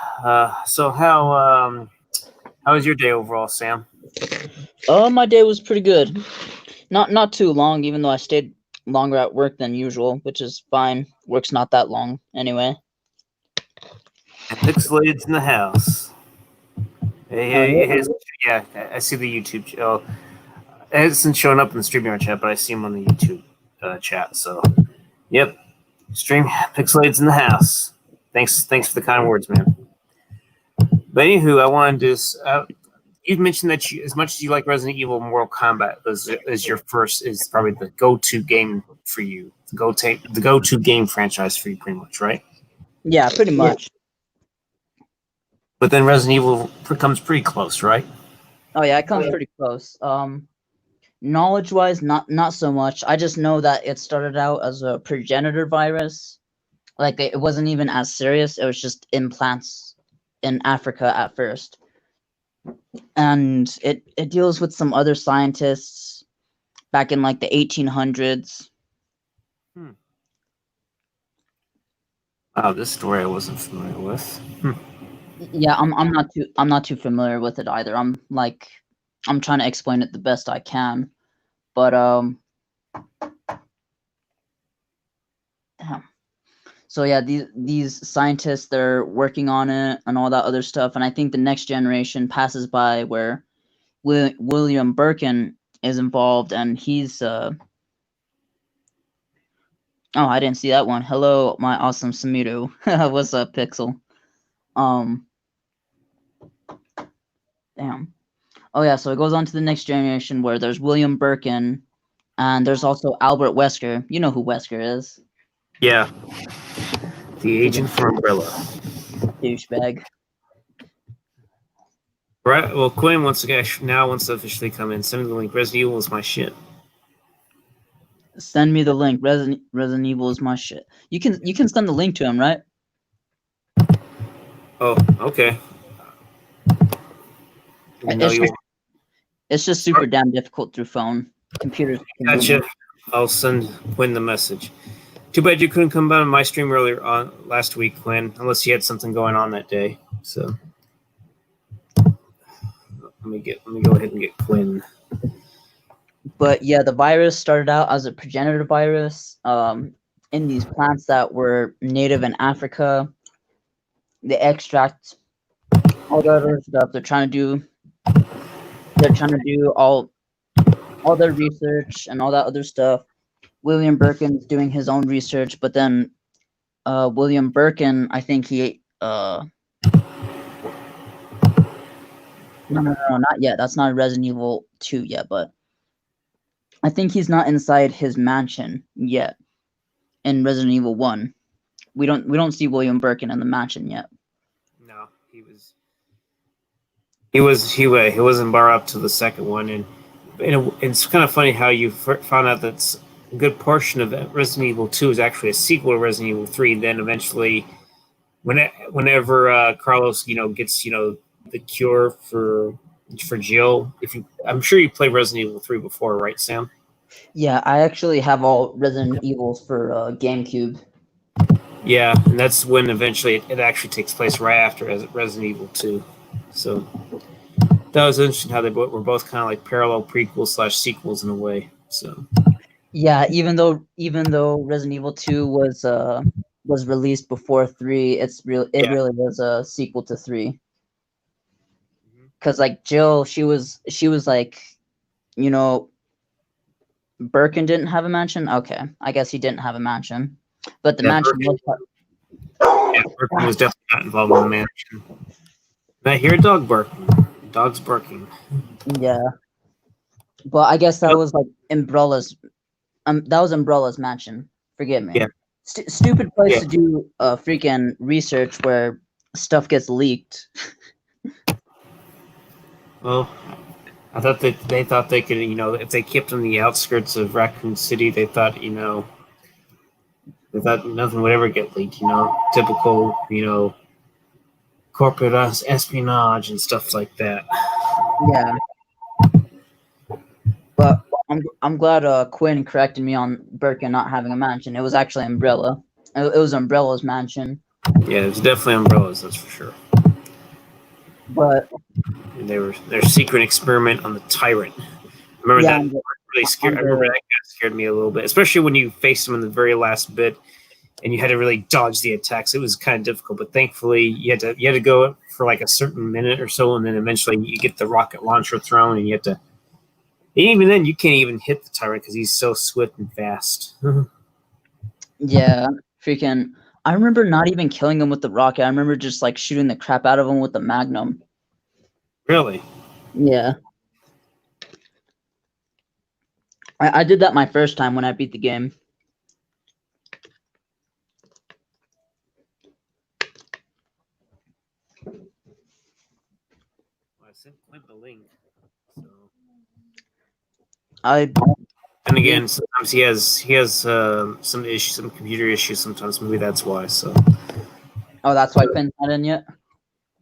so how was your day overall, Sam? My day was pretty good. Not too long, even though I stayed longer at work than usual, which is fine. Work's not that long anyway. And Pixelated's in the house. Yeah, I see the YouTube channel. It hasn't shown up in the StreamYard chat, but I see him on the YouTube chat. So, yep, stream Pixelated's in the house. Thanks for the kind words, man. But anywho, I wanted to. You mentioned that as much as you like Resident Evil, Mortal Kombat is your first, is probably the go-to game for you. The go-to game franchise for you, pretty much, right? Yeah, pretty much. But then Resident Evil comes pretty close, right? Oh yeah, it comes pretty close. Knowledge-wise, not so much. I just know that it started out as a progenitor virus. Like it wasn't even as serious. It was just implants in Africa at first, and it deals with some other scientists back in like the 1800s. Wow, this story I wasn't familiar with. Yeah, I'm not too familiar with it either. I'm trying to explain it the best I can, but damn. So yeah, these scientists, they're working on it and all that other stuff, and I think the next generation passes by where William Birkin is involved, and he's oh, I didn't see that one. Hello, my awesome Samido. What's up, Pixel? Damn. Oh yeah, so it goes on to the next generation where there's William Birkin, and there's also Albert Wesker. You know who Wesker is. Yeah, the agent for Umbrella. Douchebag. Right. Well, Quinn wants to officially come in. Send me the link. Resident Evil is my shit. Send me the link. Resident Evil is my shit. You can send the link to him, right? Oh, okay. It's just super damn difficult through phone. Computers. Gotcha. I'll send Quinn the message. Too bad you couldn't come by my stream earlier on last week, Quinn, unless you had something going on that day. So let me go ahead and get Quinn. But yeah, the virus started out as a progenitor virus in these plants that were native in Africa. They extract all the other stuff. They're trying to do all their research and all that other stuff. William Birkin's doing his own research, but then William Birkin, I think he no, not yet. That's not Resident Evil 2 yet, but I think he's not inside his mansion yet in Resident Evil 1. We don't see William Birkin in the mansion yet. No, he wasn't brought up to the second one, and it's kind of funny how you found out that a good portion of Resident Evil 2 is actually a sequel to Resident Evil 3. Then eventually, whenever Carlos, gets the cure for Jill. I'm sure you played Resident Evil 3 before, right, Sam? Yeah, I actually have all Resident Evils for GameCube. Yeah, and that's when eventually it actually takes place right after Resident Evil 2. So that was interesting how they were both kind of like parallel prequels slash sequels in a way. So Yeah, even though Resident Evil 2 was released before 3, it yeah. really was a sequel to 3. Cuz like Jill, she was like, you know, Birkin didn't have a mansion. Okay, I guess he didn't have a mansion. But the Yeah, mansion was Birkin was definitely not involved in the mansion. And I hear a dog barking. Dog's barking. yeah. But I guess that was like Umbrella's mansion. Forgive me. Yeah, Stupid place yeah. to do freaking research where stuff gets leaked. Well, I thought they thought they could, if they kept on the outskirts of Raccoon City, they thought nothing would ever get leaked. Typical, corporate espionage and stuff like that. Yeah. But I'm glad Quinn corrected me on Birkin not having a mansion. It was actually Umbrella. It was Umbrella's mansion. Yeah, it's definitely umbrellas, that's for sure. But And their secret experiment on the tyrant. I remember that really scared. I remember that kind of scared me a little bit, especially when you faced him in the very last bit, and you had to really dodge the attacks. It was kind of difficult, but thankfully you had to go for like a certain minute or so, and then eventually you get the rocket launcher thrown, and you have to. And even then, you can't even hit the tyrant because he's so swift and fast. yeah, freaking. I remember not even killing him with the rocket. I remember just like shooting the crap out of him with the Magnum. Really? Yeah. I did that my first time when I beat the game. Well, I sent Clint the link. So. And again, sometimes he has some issues, some computer issues. Sometimes maybe that's why. So. Oh, that's why Quinn's not in yet.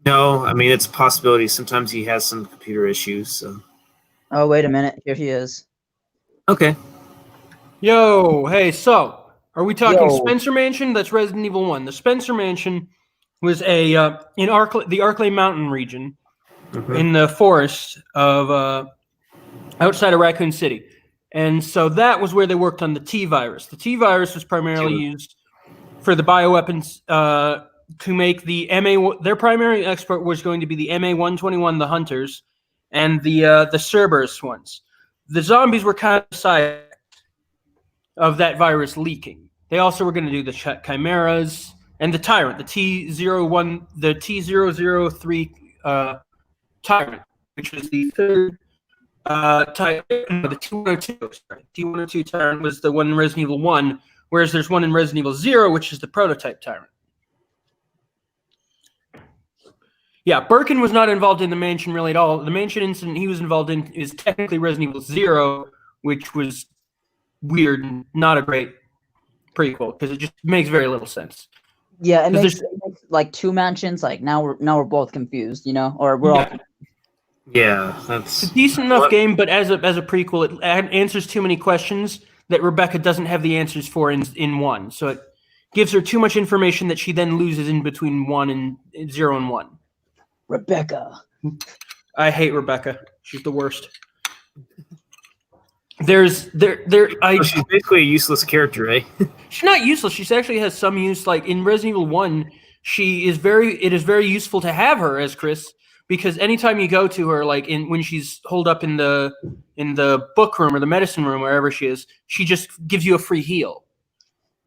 No, I mean it's a possibility. Sometimes he has some computer issues. So. Oh, wait a minute. Here he is. Okay. Yo, hey, so are we talking Yo. Spencer Mansion? That's Resident Evil 1. The Spencer Mansion was in the Arklay Mountain region in the forest of outside of Raccoon City. And so that was where they worked on the T virus. The T virus was primarily used for the bioweapons to make the MA. Their primary export was going to be the MA-121, the Hunters, and the Cerberus ones. The zombies were kind of side of that virus leaking. They also were going to do the chimeras and the Tyrant, the T01, the T003 Tyrant, which was the third the T102. Sorry. T102 Tyrant was the one in Resident Evil 1, whereas there's one in Resident Evil 0, which is the prototype Tyrant. Yeah, Birkin was not involved in the mansion really at all. The mansion incident he was involved in is technically Resident Evil 0, which was weird and not a great prequel because it just makes very little sense. Yeah, it makes like two mansions. Like now we're both confused, or we're all. Yeah, that's a decent enough game, but as a prequel, it answers too many questions that Rebecca doesn't have the answers for in 1. So it gives her too much information that she then loses in between 0 and 1. Rebecca. I hate Rebecca. She's the worst. She's basically a useless character, eh? She's not useless. She actually has some use. Like in Resident Evil 1, it is very useful to have her as Chris, because anytime you go to her, like when she's holed up in the book room or the medicine room, wherever she is, she just gives you a free heal.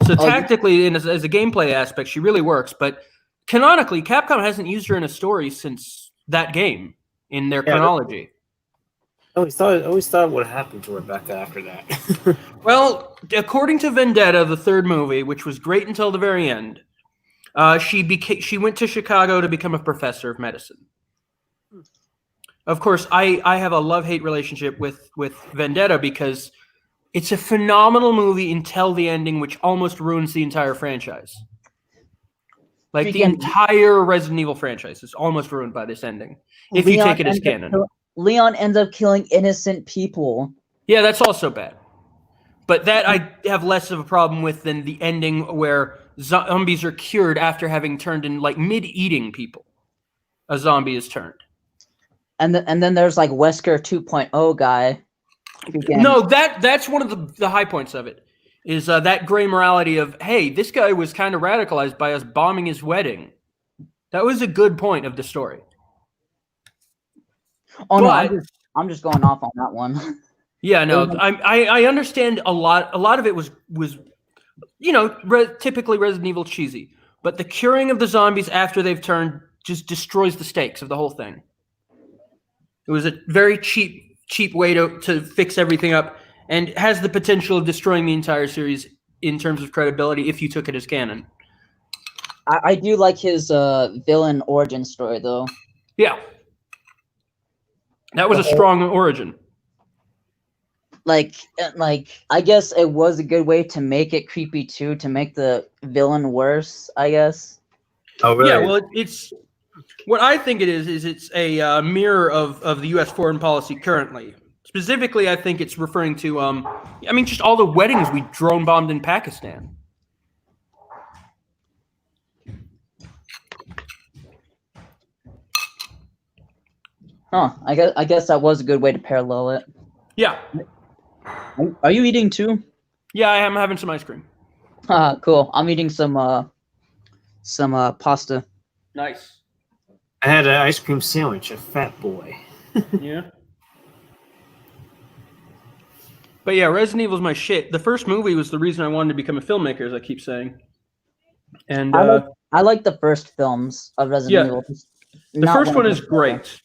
So tactically, and as a gameplay aspect, she really works. But canonically, Capcom hasn't used her in a story since that game in their chronology. I always thought what happened to Rebecca after that. Well, according to Vendetta, the third movie, which was great until the very end, she went to Chicago to become a professor of medicine. Of course, I have a love-hate relationship with Vendetta because it's a phenomenal movie until the ending, which almost ruins the entire franchise. Like the Freaking entire Resident Evil franchise is almost ruined by this ending. If you take it as canon. Leon ends up killing innocent people. Yeah, that's also bad. But that I have less of a problem with than the ending where zombies are cured after having turned in, like, mid-eating people. A zombie is turned. And then there's like Wesker 2.0 guy. No, that's one of the high points of it. Is that gray morality of, hey, this guy was kind of radicalized by us bombing his wedding. That was a good point of the story. Oh but, no, I'm just going off on that one. Yeah, no, I understand a lot. A lot of it was typically Resident Evil cheesy, but the curing of the zombies after they've turned just destroys the stakes of the whole thing. It was a very cheap way to fix everything up, and has the potential of destroying the entire series in terms of credibility if you took it as canon. I do like his villain origin story, though. Yeah. That was a strong origin. Like, I guess it was a good way to make it creepy, too, to make the villain worse, I guess. Oh, really? Yeah, well, it's... What I think it is it's a mirror of the U.S. foreign policy currently. Specifically, I think it's referring to, just all the weddings we drone bombed in Pakistan. Huh. I guess that was a good way to parallel it. Yeah. Are you eating too? Yeah, I am having some ice cream. Cool. I'm eating some pasta. Nice. I had an ice cream sandwich, a fat boy. Yeah. But yeah, Resident Evil's my shit. The first movie was the reason I wanted to become a filmmaker, as I keep saying. And I like the first films of Resident Evil. The first one is great.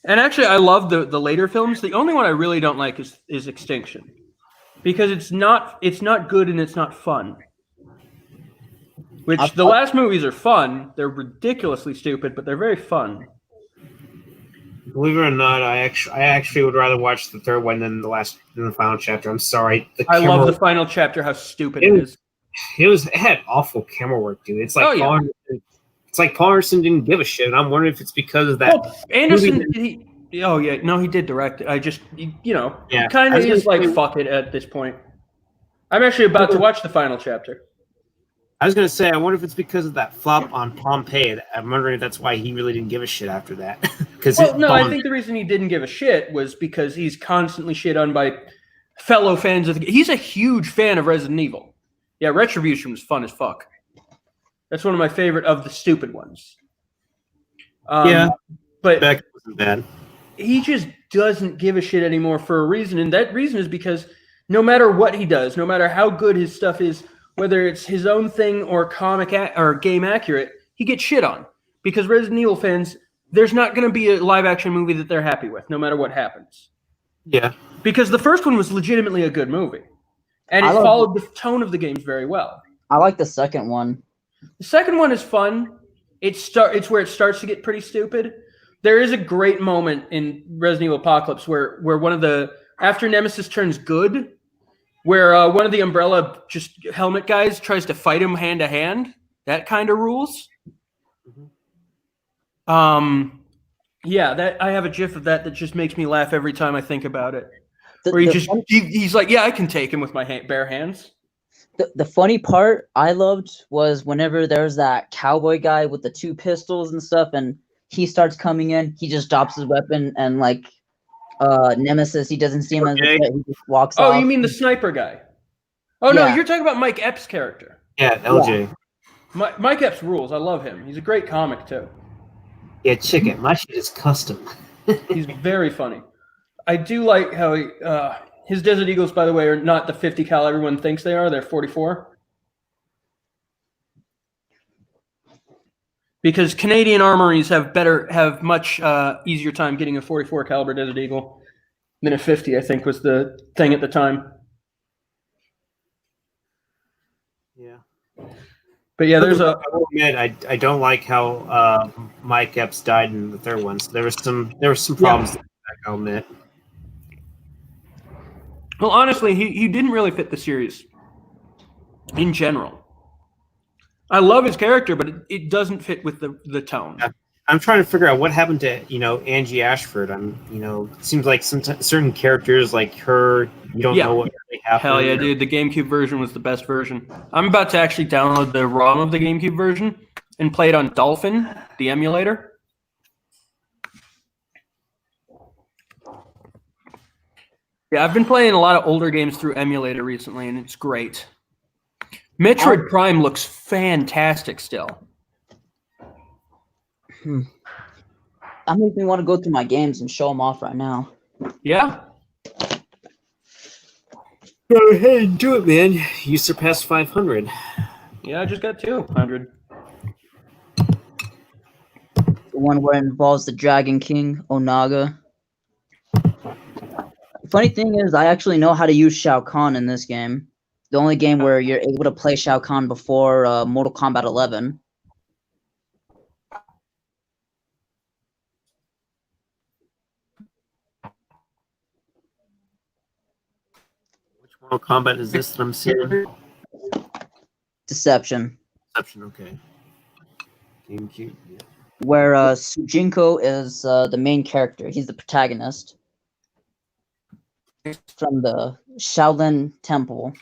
And actually, I love the later films. The only one I really don't like is Extinction, because it's not good and it's not fun. Which the last movies are fun. They're ridiculously stupid, but they're very fun. Believe it or not, I actually would rather watch the third one than the final chapter. I'm sorry. I love the final chapter. How stupid it is. It had awful camera work, dude. It's like Paul Anderson didn't give a shit, and I'm wondering if it's because of that. Well, Anderson, he did direct it. I just, he kind of is like, fuck it at this point. I'm actually about to watch the final chapter. I was going to say, I wonder if it's because of that flop on Pompeii. I'm wondering if that's why he really didn't give a shit after that. I think the reason he didn't give a shit was because he's constantly shit on by fellow fans of the game. He's a huge fan of Resident Evil. Yeah, Retribution was fun as fuck. That's one of my favorite of the stupid ones. But Beck wasn't bad. He just doesn't give a shit anymore for a reason, and that reason is because no matter what he does, no matter how good his stuff is, whether it's his own thing or or game accurate, he gets shit on. Because Resident Evil fans, there's not going to be a live-action movie that they're happy with, no matter what happens. Yeah. Because the first one was legitimately a good movie. And it followed the tone of the games very well. I like the second one. The second one is fun. It's where it starts to get pretty stupid. There is a great moment in Resident Evil Apocalypse where one of the... After Nemesis turns good... where one of the Umbrella just helmet guys tries to fight him hand to hand. That kind of rules. That I have a GIF of that just makes me laugh every time I think about it. Where he's like, yeah, I can take him with my bare hands. The funny part I loved was whenever there's that cowboy guy with the two pistols and stuff, and he starts coming in, he just drops his weapon and Nemesis, he doesn't see him as a threat, he just walks off. Oh, you mean the sniper guy? Oh, yeah. No, you're talking about Mike Epps' character. Yeah, LJ. Yeah. Mike Epps rules. I love him. He's a great comic, too. Yeah, chicken. My shit is custom. He's very funny. I do like how his Desert Eagles, by the way, are not the 50 cal everyone thinks they are. They're 44. Because Canadian armories have much easier time getting a 44 caliber Desert Eagle than a 50, I think, was the thing at the time. Yeah. But yeah, there's I will admit, I don't like how Mike Epps died in the third one. So there were some problems. Yeah. I'll admit. Well, honestly, he didn't really fit the series in general. I love his character, but it doesn't fit with the tone. Yeah. I'm trying to figure out what happened to Angie Ashford. It seems like certain characters like her, you don't know what really happened. Hell yeah, dude! The GameCube version was the best version. I'm about to actually download the ROM of the GameCube version and play it on Dolphin, the emulator. Yeah, I've been playing a lot of older games through emulator recently, and it's great. Metroid Prime looks fantastic still. That makes me want to go through my games and show them off right now. Yeah? Go ahead and do it, man. You surpassed 500. Yeah, I just got 200. The one where it involves the Dragon King, Onaga. The funny thing is, I actually know how to use Shao Kahn in this game. The only game where you're able to play Shao Kahn before Mortal Kombat 11. Which Mortal Kombat is this that I'm seeing? Deception. Deception, okay. GameCube, yeah. Where Sujinko is the main character. He's the protagonist. From the Shaolin Temple.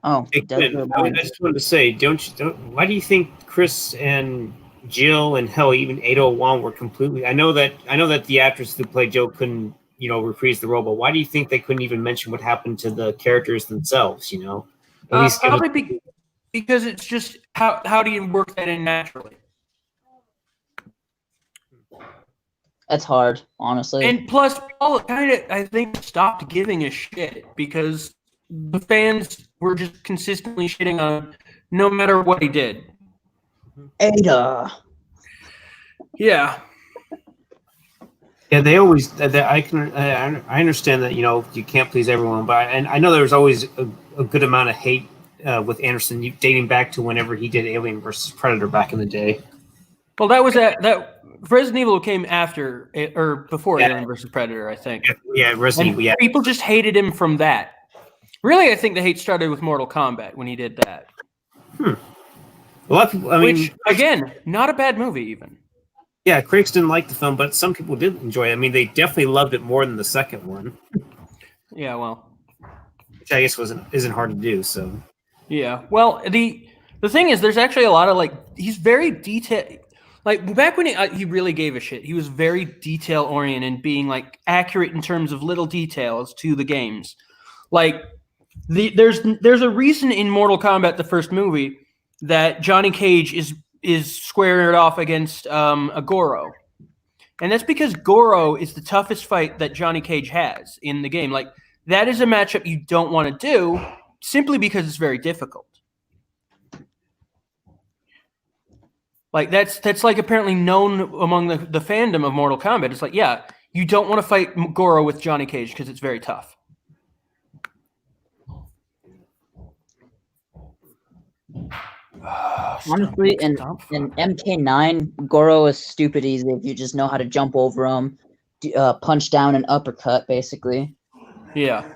Oh, Hey, Quinn, I just wanted to say, why do you think Chris and Jill and hell even 801 were completely? I know that the actress who played Jill couldn't reprise the role, but why do you think they couldn't even mention what happened to the characters themselves? At least probably because it's just how do you work that in naturally? That's hard, honestly. And plus, people kind of, I think, stopped giving a shit because the fans were just consistently shitting on no matter what he did. Ada. Yeah. Yeah, they always. I understand that you can't please everyone, but I know there was always a good amount of hate with Anderson dating back to whenever he did Alien versus Predator back in the day. Well, that was that Resident Evil came after or before Alien versus Predator, I think. Yeah, Resident Evil. Yeah, people just hated him from that. Really, I think the hate started with Mortal Kombat when he did that. A lot of people. Which, again, not a bad movie, even. Yeah, critics didn't like the film, but some people did enjoy it. I mean, they definitely loved it more than the second one. Yeah, well, which I guess isn't hard to do. So. Yeah, well, the thing is, there's actually a lot of he's very detailed. Like back when he really gave a shit, he was very detail oriented and being accurate in terms of little details to the games. There's a reason in Mortal Kombat, the first movie, that Johnny Cage is squaring it off against a Goro, and that's because Goro is the toughest fight that Johnny Cage has in the game. That is a matchup you don't want to do simply because it's very difficult. That's apparently known among the fandom of Mortal Kombat. It's yeah, you don't want to fight Goro with Johnny Cage because it's very tough. Honestly, in MK9, Goro is stupid easy if you just know how to jump over him, punch down and uppercut, basically. Yeah.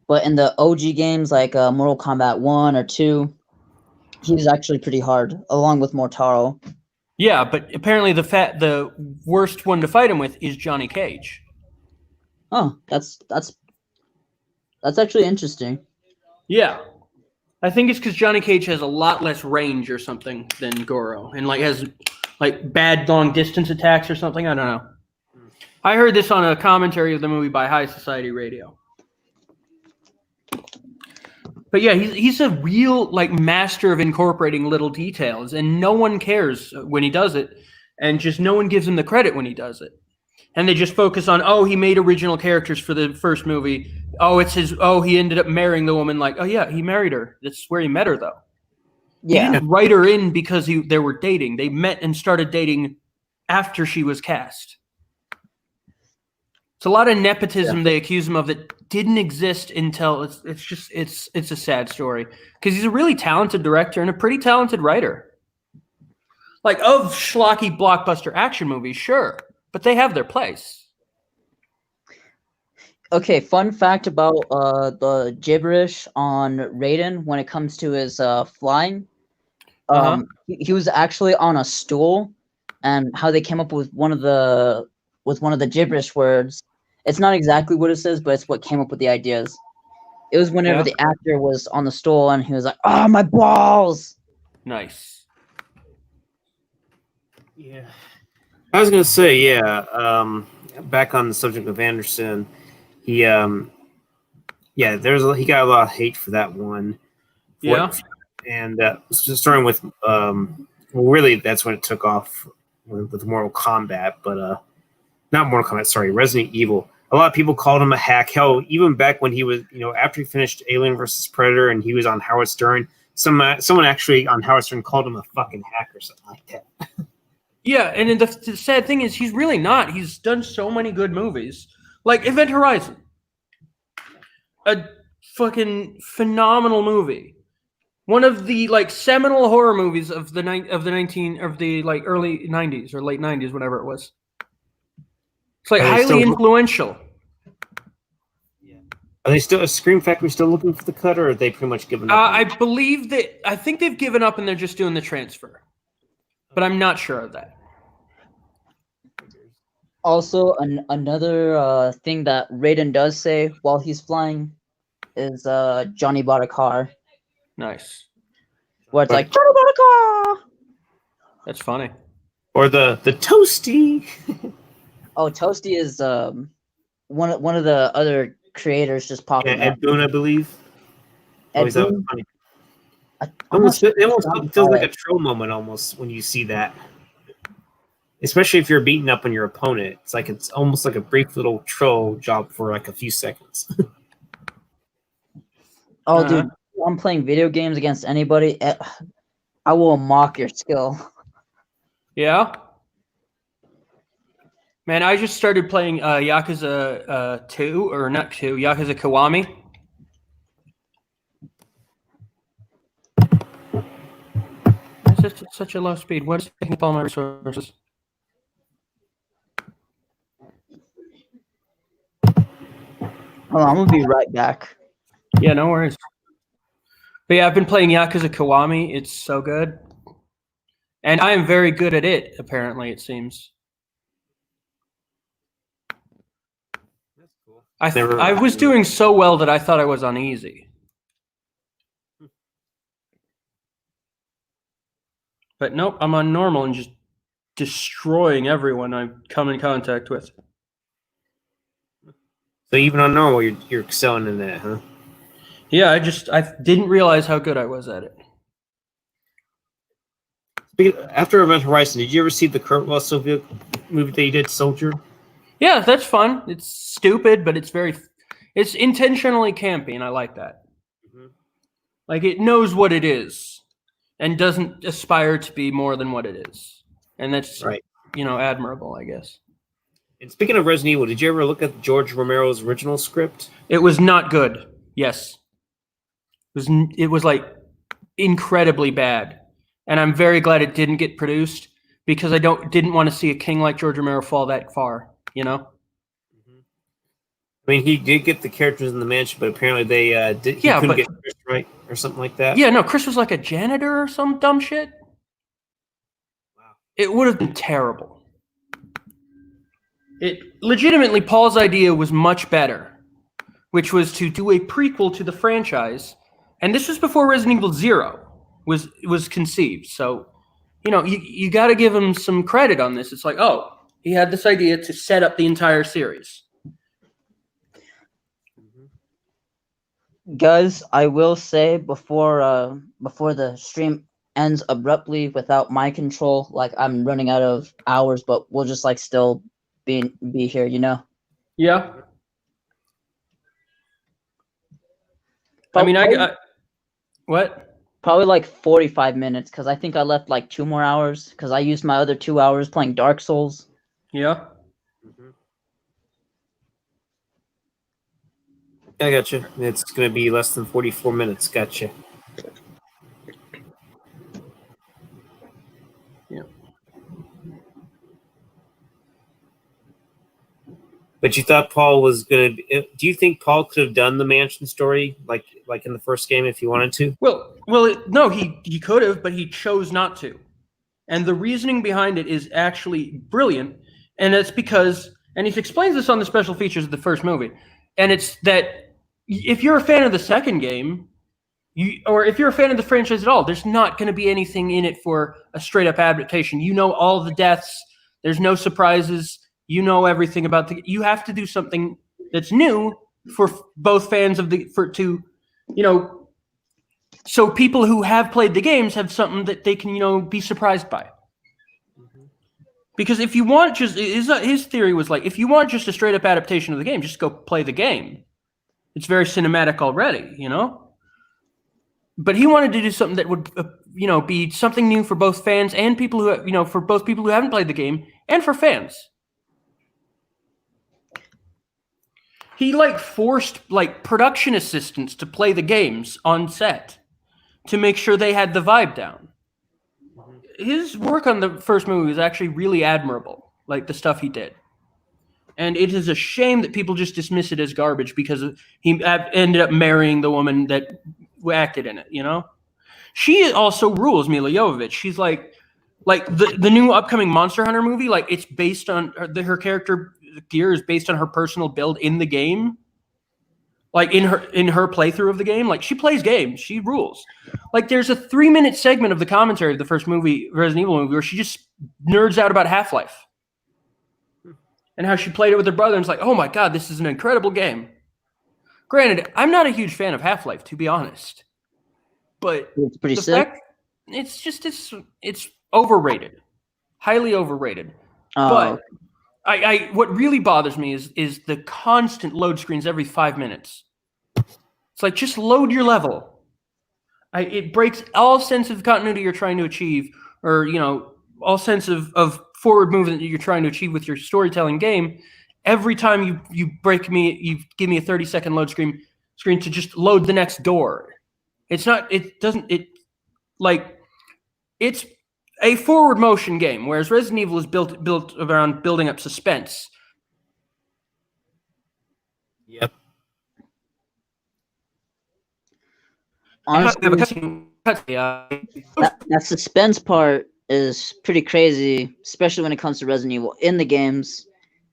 But in the OG games like Mortal Kombat 1 or 2, he's actually pretty hard, along with Mortaro. Yeah, but apparently the worst one to fight him with is Johnny Cage. Oh, that's actually interesting. Yeah. I think it's because Johnny Cage has a lot less range or something than Goro, and has bad long distance attacks or something. I don't know. I heard this on a commentary of the movie by High Society Radio. But yeah, he's a real master of incorporating little details, and no one cares when he does it, and just no one gives him the credit when he does it. And they just focus on, he made original characters for the first movie. He ended up marrying the woman. Yeah, he married her. That's where he met her, though. Yeah. He didn't write her in because they were dating. They met and started dating after she was cast. It's a lot of nepotism they accuse him of that didn't exist until it's a sad story because he's a really talented director and a pretty talented writer. Of schlocky blockbuster action movies, sure. but they have their place. Okay, fun fact about the gibberish on Raiden when it comes to his flying. He was actually on a stool, and how they came up with one of the gibberish words. It's not exactly what it says, but it's what came up with the ideas. It was whenever Yeah. the actor was on the stool and he was like, "Oh, my balls!" Nice. Yeah. I was gonna say, yeah. Back on the subject of Anderson, he yeah, he got a lot of hate for that one. Yeah. And starting with well, really that's when it took off with Mortal Kombat, but not Mortal Kombat, sorry, Resident Evil. A lot of people called him a hack. Hell, even back when he was, after he finished Alien versus Predator and he was on Howard Stern, someone actually on Howard Stern called him a fucking hack or something like that. Yeah, and then the sad thing is he's really not. He's done so many good movies. Like Event Horizon. A fucking phenomenal movie. One of the seminal horror movies of the early 90s or late 90s, whatever it was. It's highly influential. Yeah. Are they still, is Scream Factory still looking for the cut, or are they pretty much given up? I think they've given up and they're just doing the transfer. But I'm not sure of that. Also, another thing that Raiden does say while he's flying is Johnny bought a car. Nice. Where it's like, Johnny bought a car! That's funny. Or the Toasty. Oh, Toasty is one of the other creators just popping Ed up. Boon, I believe. Ed Boon? Funny. It almost feels like a troll moment almost when you see that. Especially if you're beating up on your opponent. It's almost like a brief little troll job for like a few seconds. Oh, dude, I'm playing video games against anybody. I will mock your skill. Yeah? Man, I just started playing Yakuza 2, or not 2, Yakuza Kiwami. It's just such a low speed. What is taking up all my resources? Hold on, I'm gonna be right back. Yeah, no worries. But yeah, I've been playing Yakuza Kiwami. It's so good. And I am very good at it, apparently, it seems. That's cool. I was doing so well that I thought I was on easy. But nope, I'm on normal and just destroying everyone I come in contact with. So even on normal, you're excelling in that, huh? Yeah, I didn't realize how good I was at it. After Event Horizon, did you ever see the Kurt Russell movie that he did, Soldier? Yeah, that's fun. It's stupid, but it's intentionally campy, and I like that. Mm-hmm. Like, it knows what it is and doesn't aspire to be more than what it is. And that's, right. Admirable, I guess. And speaking of Resident Evil, did you ever look at George Romero's original script? It was not good. Yes. It was incredibly bad. And I'm very glad it didn't get produced because I didn't want to see a king like George Romero fall that far, Mm-hmm. I mean, he did get the characters in the mansion, but apparently they couldn't get Chris right or something like that. Yeah, no, Chris was like a janitor or some dumb shit. Wow. It would have been terrible. Legitimately, Paul's idea was much better, which was to do a prequel to the franchise. And this was before Resident Evil 0 was conceived. So, you got to give him some credit on this. It's like, oh, he had this idea to set up the entire series. Guys, I will say before the stream ends abruptly without my control, I'm running out of hours, but we'll just still be here, Yeah. Probably, I mean, what? Probably 45 minutes because I think I left 2 more hours because I used my other 2 hours playing Dark Souls. Yeah. Mm-hmm. I gotcha. It's going to be less than 44 minutes. Gotcha. Yeah. But you thought Paul was gonna. Do you think Paul could have done the mansion story like in the first game if he wanted to? No, he could have, but he chose not to. And the reasoning behind it is actually brilliant, and it's because, and he explains this on the special features of the first movie, and it's that if you're a fan of the second game, or if you're a fan of the franchise at all, there's not going to be anything in it for a straight up adaptation. You know all the deaths. There's no surprises. You know everything about you have to do something that's new for both fans of so people who have played the games have something that they can, be surprised by. Because if you want his theory was like, if you want just a straight up adaptation of the game, just go play the game. It's very cinematic already, But he wanted to do something that would, be something new for both fans and people who, for both people who haven't played the game and for fans. He forced production assistants to play the games on set to make sure they had the vibe down. His work on the first movie was actually really admirable, the stuff he did. And it is a shame that people just dismiss it as garbage because he ended up marrying the woman that acted in it, She also rules, Mila Jovovich. She's like the new upcoming Monster Hunter movie, it's based on her character gear is based on her personal build in the game. In her playthrough of the game, she plays games, she rules. There's a 3-minute segment of the commentary of the first movie, Resident Evil movie, where she just nerds out about Half-Life and how she played it with her brother. And it's oh my god, this is an incredible game. Granted, I'm not a huge fan of Half-Life, to be honest, but it's pretty sick. It's overrated, highly overrated. But what really bothers me is the constant load screens every 5 minutes. It's just load your level. It breaks all sense of continuity you're trying to achieve, or all sense of forward movement that you're trying to achieve with your storytelling game. Every time you give me a 30-second load screen to just load the next door. It's a forward motion game, whereas Resident Evil is built around building up suspense. Yep. Honestly, that suspense part is pretty crazy, especially when it comes to Resident Evil. In the games,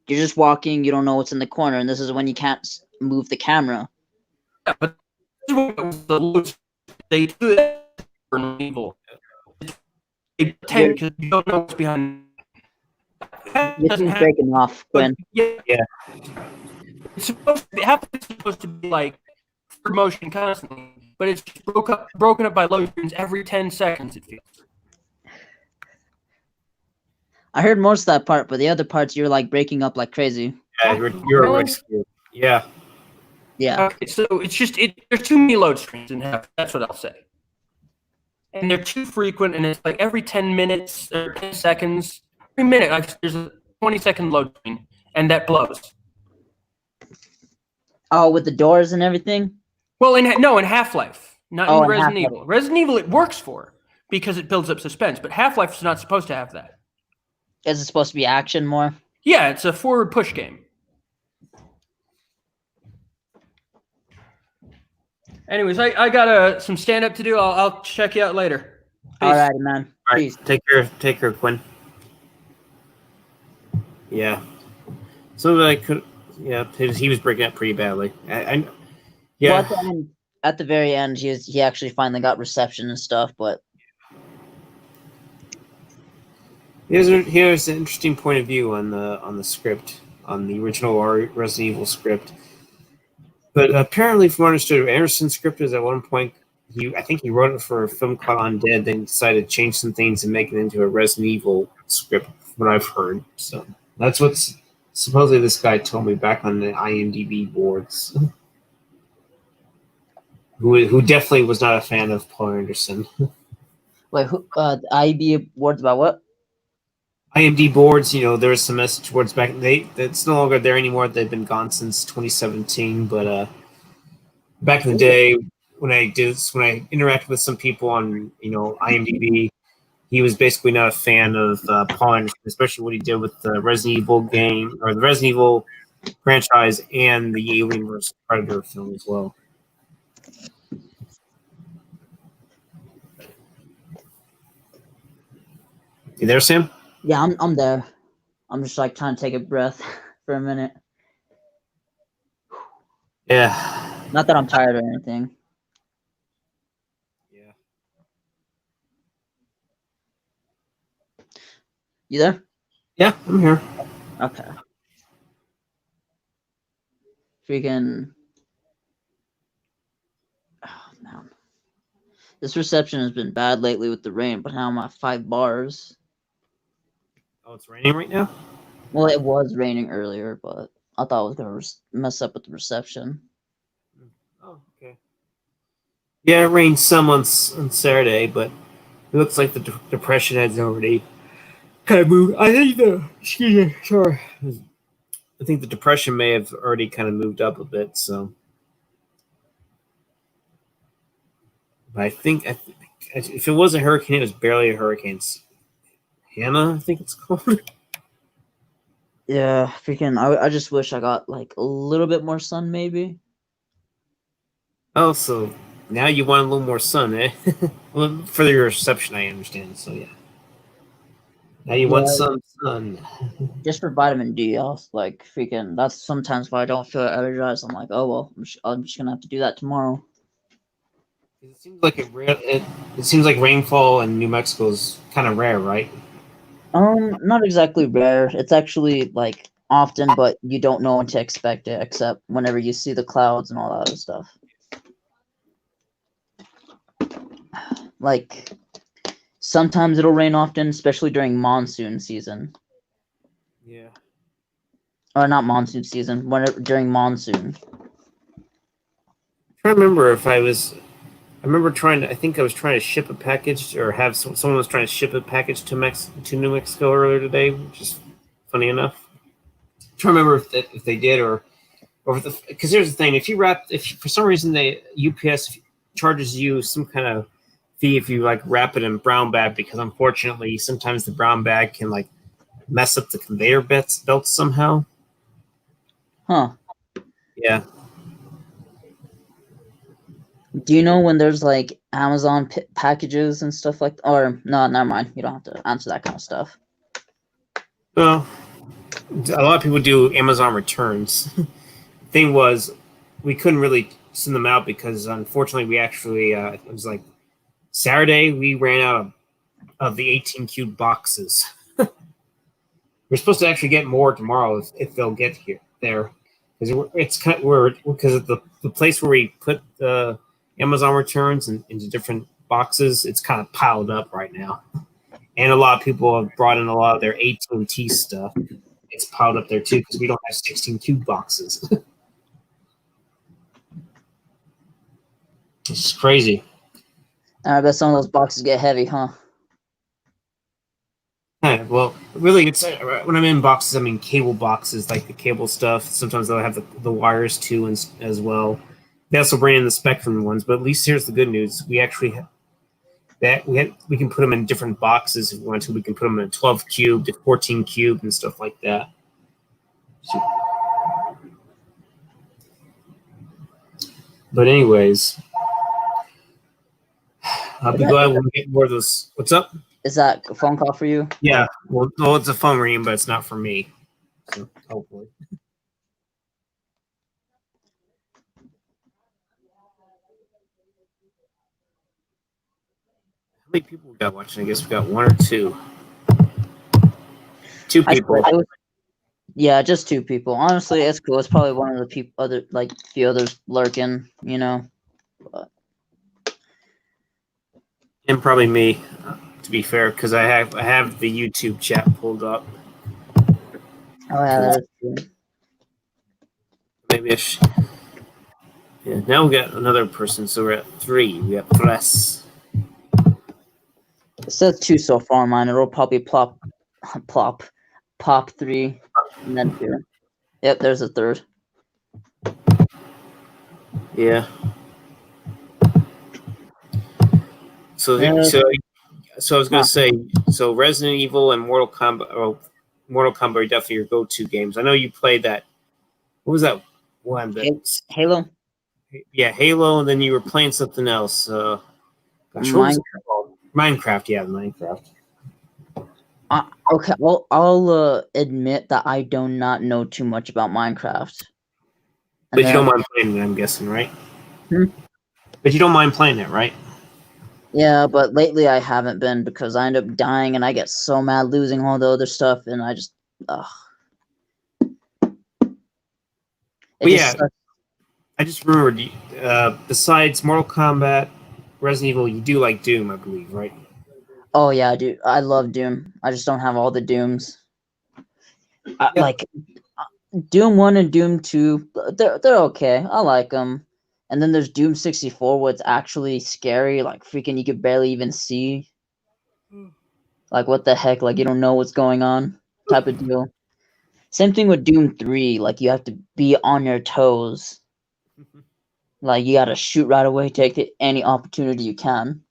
you're just walking, you don't know what's in the corner, and this is when you can't move the camera. Yeah, but they do that for Resident Evil. They pretend because you don't know what's behind. You're breaking off, Gwen. Yeah. It's supposed to be forward motion constantly, but it's just broken up by load screens every 10 seconds, it feels. I heard most of that part, but the other parts you're breaking up like crazy. Yeah, you're a risk. Yeah. Yeah. Okay, so there's too many load screens in half. That's what I'll say. And they're too frequent, and it's every 10 minutes or 10 seconds. Every minute, there's a 20-second load screen, and that blows. Oh, with the doors and everything? Well, in Half-Life, not in Resident Evil. Resident Evil, it works for because it builds up suspense, but Half-Life is not supposed to have that. Is it supposed to be action more? Yeah, it's a forward push game. Anyways, I got some stand-up to do. I'll check you out later. Peace. All right, man. All right, take care, Quinn. Yeah. So that I could, he was breaking up pretty badly. Yeah. Well, at the very end, he actually finally got reception and stuff, but here's an interesting point of view on the script, on the original Resident Evil script. But apparently, from what I understood, Anderson's script is at one point, I think he wrote it for a film called Undead, then decided to change some things and make it into a Resident Evil script, from what I've heard. So that's what's supposedly this guy told me back on the IMDb boards. Who definitely was not a fan of Paul Anderson. Wait, who? The IMDb boards about what? IMDb boards, there was some message boards back. It's no longer there anymore. They've been gone since 2017. But back in the day, when I interacted with some people on IMDb, he was basically not a fan of Paul Anderson, especially what he did with the Resident Evil game or the Resident Evil franchise and the Alien vs. Predator film as well. You there, Sam? Yeah, I'm there. I'm just like trying to take a breath for a minute. Yeah. Not that I'm tired or anything. Yeah. You there? Yeah, I'm here. Okay. Freaking. Oh, man. This reception has been bad lately with the rain, but now I'm at 5 bars. Oh, it's raining right now? Well, it was raining earlier, but I thought it was going to mess up with the reception. Oh, okay. Yeah, it rained some on Saturday, but it looks like the depression has already kind of moved. I think I think the depression may have already kind of moved up a bit. So, but I think if it was a hurricane, it was barely a hurricane. Hannah, I think it's called. Yeah, freaking. I just wish I got like a little bit more sun, maybe. Oh, so now you want a little more sun, eh? Well, for your reception, I understand. So yeah, now you want Yeah, some sun. just for vitamin D. I was like, freaking. That's sometimes why I don't feel energized. I'm like, oh well, I'm just gonna have to do that tomorrow. It seems like it seems like rainfall in New Mexico is kind of rare, right? Not exactly rare. It's actually like often, but you don't know when to expect it, except whenever you see the clouds and all that other stuff. Like sometimes it'll rain often, especially during monsoon season. Yeah. Or not monsoon season, whenever during monsoon. Trying to remember if I remember trying to. I think I was trying to ship a package, or someone was trying to ship a package to New Mexico earlier today, which is funny enough. I'm trying to remember if they did or because here's the thing: if for some reason UPS charges you some kind of fee if you like wrap it in brown bag, because unfortunately sometimes the brown bag can like mess up the conveyor belts somehow. Huh. Yeah. Do you know when there's like Amazon packages and stuff like or no, never mind. You don't have to answer that kind of stuff. Well, a lot of people do Amazon returns. Thing was, we couldn't really send them out because unfortunately we actually it was like Saturday we ran out of the 18 cube boxes. We're supposed to actually get more tomorrow if they'll get there, because it's kind of because of the place where we put the Amazon returns into different boxes. It's kind of piled up right now, and a lot of people have brought in a lot of their AT&T stuff. It's piled up there too because we don't have 16 cube boxes. It's crazy. I bet some of those boxes get heavy, huh? Yeah, well, really, it's when I'm in boxes, I mean cable boxes, like the cable stuff. Sometimes they'll have the wires too, as well. They also bring in the Spectrum ones, but at least here's the good news: we actually have that we can put them in different boxes if we want to. We can put them in a 12 cube, to 14 cube, and stuff like that. But anyways, I'll be glad when we get more of those. What's up? Is that a phone call for you? Yeah, well, it's a phone ringing, but it's not for me. So hopefully. How many people we got watching? I guess we got one or two. Two people. Yeah, just 2 people. Honestly, it's cool. It's probably one of the other like few others lurking, you know. But And probably me, to be fair, because I have the YouTube chat pulled up. oh yeah, that is true. Maybe yeah. Now we got another person, so we're at 3. We got Press. It says 2 so far on mine. It'll probably pop 3, and then 2. Yep, there's a third. Yeah. So I was gonna say, so Resident Evil and Mortal Kombat are definitely your go-to games. I know you played that What was that one? Halo, Yeah, Halo, and then you were playing something else. Gosh, what was it called? Minecraft, yeah, Minecraft. Okay, well, I'll admit that I do not know too much about Minecraft. But you don't mind playing it, I'm guessing, right? Hmm? But you don't mind playing it, right? Yeah, but lately I haven't been because I end up dying and I get so mad losing all the other stuff, and I just, ugh. But yeah, I just remembered, besides Mortal Kombat, Resident Evil, you do like Doom, I believe, right? Oh yeah, dude, I love Doom. I just don't have all the Dooms. Like Doom 1 and Doom 2, they're okay. I like them. And then there's Doom 64, where it's actually scary. Like freaking, you could barely even see. Like what the heck? Like you don't know what's going on, type of deal. Same thing with Doom 3. Like you have to be on your toes. Like you gotta shoot right away, take any opportunity you can.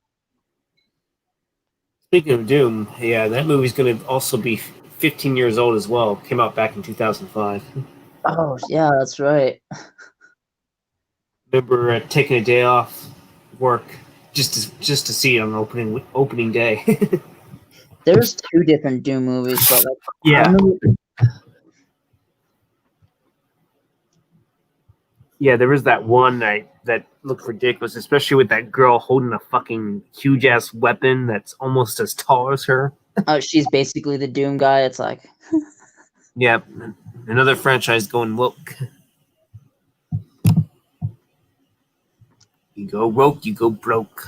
Speaking of Doom, yeah, that movie's going to also be 15 years old as well. Came out back in 2005. Oh yeah, that's right. Remember taking a day off work just to see it on opening day. There's two different Doom movies, but like I Yeah. remember. Yeah, there was that one that looked ridiculous, especially with that girl holding a fucking huge ass weapon that's almost as tall as her. She's basically the Doom guy. It's like, Yeah, another franchise going woke. You go woke, you go broke.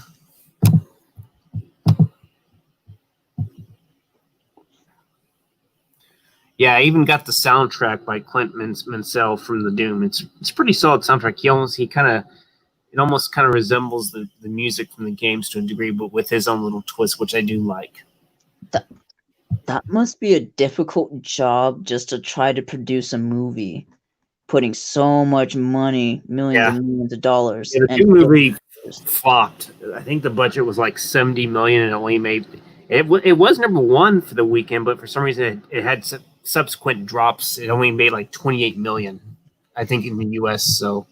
Yeah, I even got the soundtrack by Clint Mansell from the Doom. It's pretty solid soundtrack. It almost kind of resembles the music from the games to a degree, but with his own little twist, which I do like. that must be a difficult job just to try to produce a movie, putting so much money, millions and millions of dollars. Yeah, the Doom movie flopped. I think the budget was like 70 million, and it only made it was number one for the weekend, but for some reason it had subsequent drops. It only made like 28 million, I think, in the U.S. So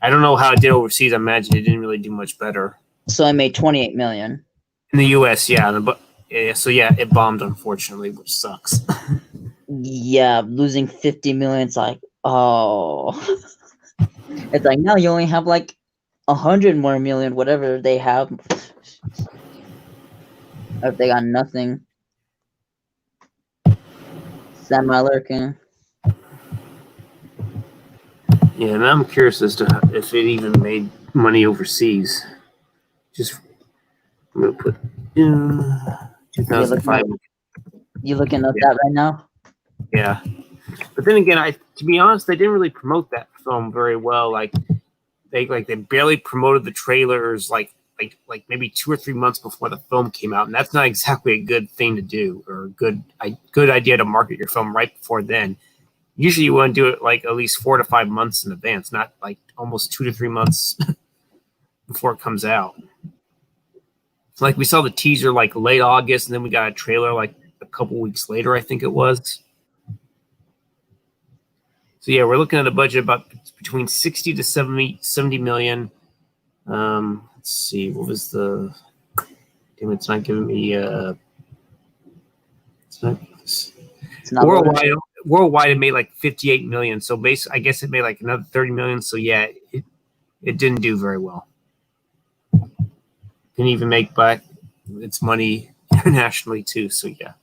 I don't know how it did overseas. I imagine it didn't really do much better. So I made 28 million in the U.S. So it bombed, unfortunately, which sucks. Yeah, losing 50 million. It's like, oh, it's like now you only have like 100 more million, whatever they have. If they got nothing. Semi lurking. Yeah, and I'm curious as to if it even made money overseas. Just I'm gonna put 2005. You looking up that right now? Yeah, but then again, to be honest, they didn't really promote that film very well. They barely promoted the trailers like maybe 2 or 3 months before the film came out, and that's not exactly a good thing to do or a good idea to market your film right before then. Usually, you want to do it like at least 4 to 5 months in advance, not like almost 2 to 3 months before it comes out. So, like we saw the teaser like late August, and then we got a trailer like a couple weeks later, I think it was. So yeah, we're looking at a budget about between 60 to 70 million. Let's see, what was the? Damn, it's not giving me. It's not worldwide. Worldwide, it made like 58 million. So basically, I guess it made like another 30 million. So yeah, it didn't do very well. Didn't even make back its money internationally too. So yeah.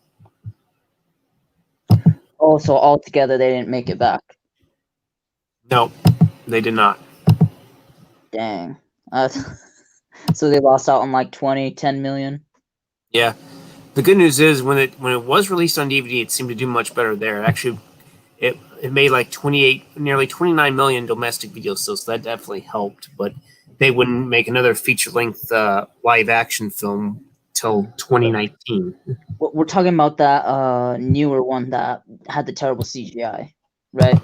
Oh, so altogether they didn't make it back. No, they did not. Dang. So they lost out on like 10 million. Yeah. The good news is when it was released on DVD, it seemed to do much better there. Actually, it made like nearly 29 million domestic video sales, so that definitely helped. But they wouldn't make another feature-length live action film till 2019. We're talking about that newer one that had the terrible CGI, right?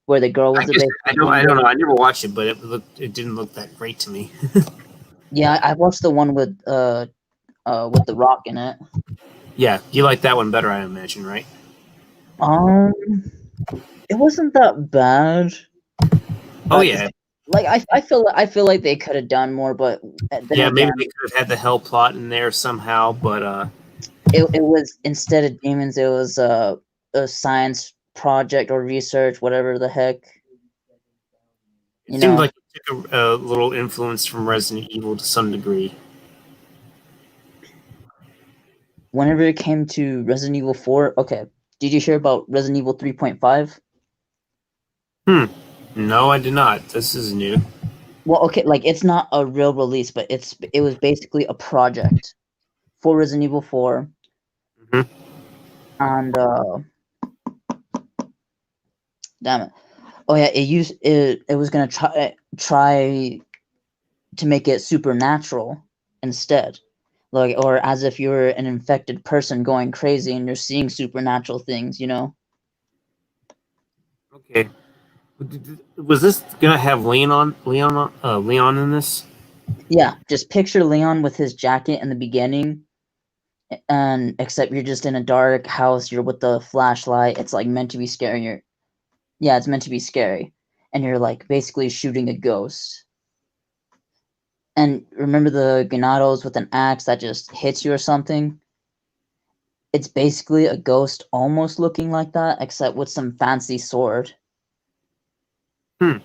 Where the girl was the big. I don't know. I never watched it, but it didn't look that great to me. Yeah, I watched the one with The Rock in it. Yeah, you like that one better, I imagine, right? It wasn't that bad. Oh yeah, Like I feel like they could have done more, but then yeah. Maybe again, they could have had the hell plot in there somehow, but it was instead of demons, it was a science project or research, whatever the heck. it You seemed know, like it took a little influence from Resident Evil to some degree. whenever it came to Resident Evil 4, okay, did you hear about Resident Evil 3.5? No, I did not. This is new. Well, okay, like it's not a real release, but it was basically a project for Resident Evil 4, Hmm. and damn it. Oh yeah, it was gonna try to make it supernatural instead, like, or as if you were an infected person going crazy and you're seeing supernatural things. Okay. Was this gonna have Leon in this? Yeah, just picture Leon with his jacket in the beginning, and except you're just in a dark house. You're with the flashlight. It's like meant to be scary. Yeah, it's meant to be scary, and you're like basically shooting a ghost. And remember the Ganados with an axe that just hits you or something? It's basically a ghost almost looking like that, except with some fancy sword. Hmm.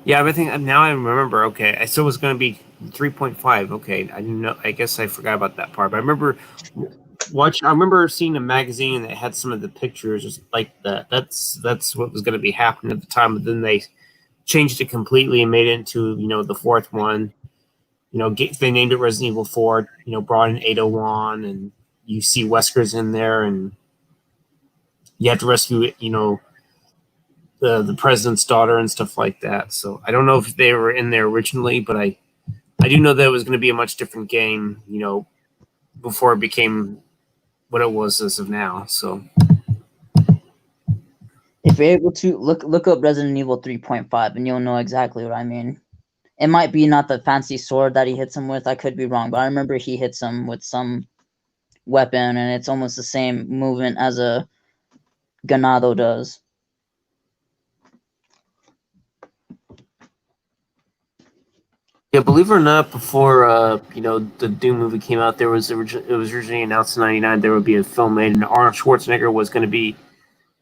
Yeah, I think now I remember. Okay, I still was going to be 3.5. Okay, I didn't know. I guess I forgot about that part. But I remember watch. I remember seeing a magazine that had some of the pictures like that. That's what was going to be happening at the time. But then they changed it completely and made it into the fourth one. They named it Resident Evil 4. Brought in 801, and you see Wesker's in there, and you have to rescue the president's daughter and stuff like that. So I don't know if they were in there originally, but I do know that it was going to be a much different game. Before it became what it was as of now. So If you're able to look up Resident Evil 3.5, and you'll know exactly what I mean. It might be not the fancy sword that he hits him with. I could be wrong, but I remember he hits him with some weapon, and it's almost the same movement as a Ganado does. yeah, believe it or not, before the Doom movie came out, it was originally announced in '99 there would be a film made, and Arnold Schwarzenegger was going to be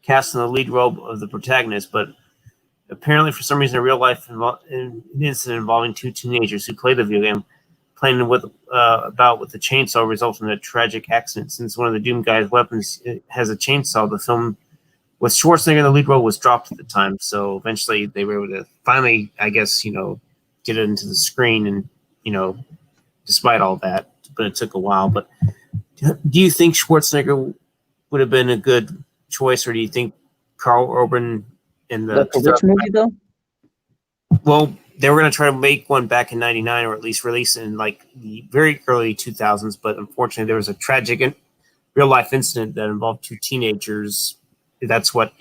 cast in the lead role of the protagonist, but apparently, for some reason, a real life an incident involving two teenagers who played the video game, playing with about with the chainsaw, resulted in a tragic accident. Since one of the Doom guy's weapons has a chainsaw, the film with Schwarzenegger in the lead role was dropped at the time. So eventually, they were able to finally, I guess, get it into the screen, and despite all that, but it took a while. But do you think Schwarzenegger would have been a good choice, or do you think Carl Urban in the But for which movie though? Well, they were going to try to make one back in '99, or at least release it in like the very early 2000s. But unfortunately, there was a tragic real life incident that involved two teenagers. That's what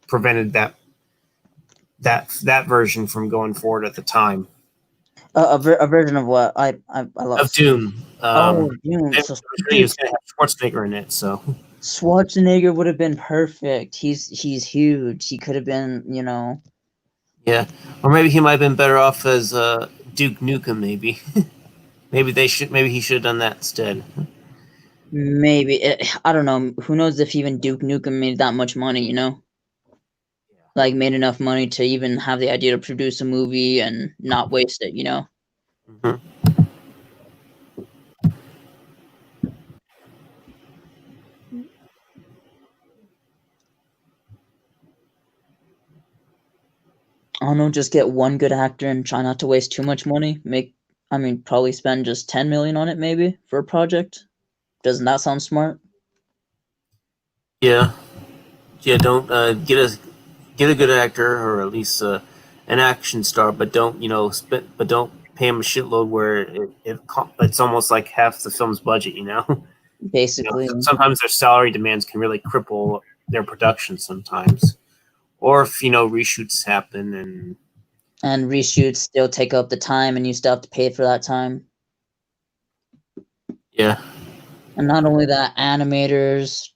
prevented that version from going forward at the time A version of what? I of lost. Doom. Oh, Dune. It So, was going dude, to have Schwarzenegger in it. So Schwarzenegger would have been perfect. He's huge. He could have been, yeah, or maybe he might have been better off as Duke Nukem. Maybe maybe they should. Maybe he should have done that instead. maybe. I don't know. Who knows if even Duke Nukem made that much money? Like made enough money to even have the idea to produce a movie and not waste it. Mhm. I don't know, just get one good actor and try not to waste too much money. Probably spend just 10 million on it maybe for a project. Doesn't that sound smart? Yeah, yeah. Don't get a good actor, or at least an action star, but don't but don't pay him a shitload where it's almost like half the film's budget. Basically. Sometimes their salary demands can really cripple their production sometimes, or if reshoots happen, and And reshoots still take up the time and you still have to pay for that time. yeah, And not only that, animators,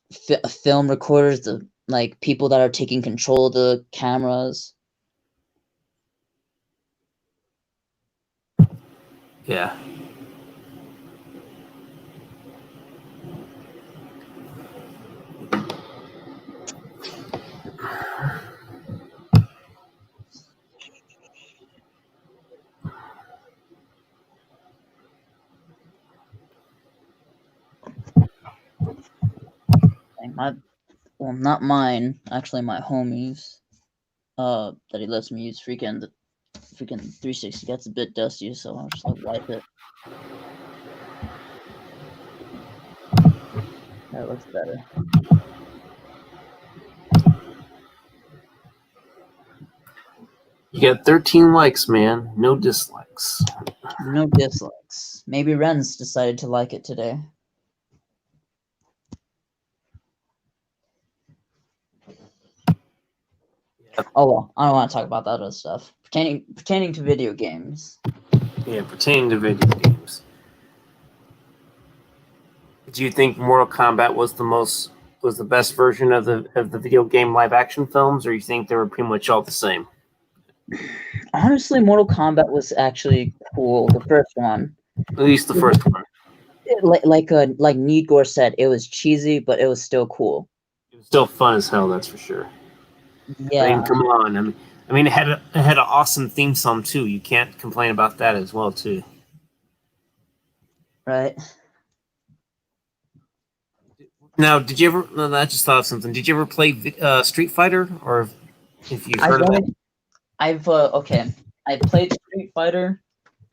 film recorders, like people that are taking control of the cameras. Yeah. Well, not mine, actually my homies. That he lets me use freaking 360 gets a bit dusty, so I'll just like wipe it. That looks better. You got 13 likes, man. No dislikes. No dislikes. Maybe Ren's decided to like it today. Oh well, I don't want to talk about that other stuff. Pertaining to video games. Yeah, pertaining to video games. Do you think Mortal Kombat was the best version of the video game live action films, or you think they were pretty much all the same? Honestly, Mortal Kombat was actually cool. The first one. At least the first one. Like Needgore said, it was cheesy, but it was still cool. It was still fun as hell, that's for sure. Yeah. I mean, come on. I mean, it had an awesome theme song too. You can't complain about that as well too. Right. Now, did you ever? No, I just thought of something. Did you ever play Street Fighter, or if you've heard of it? Okay. I played Street Fighter,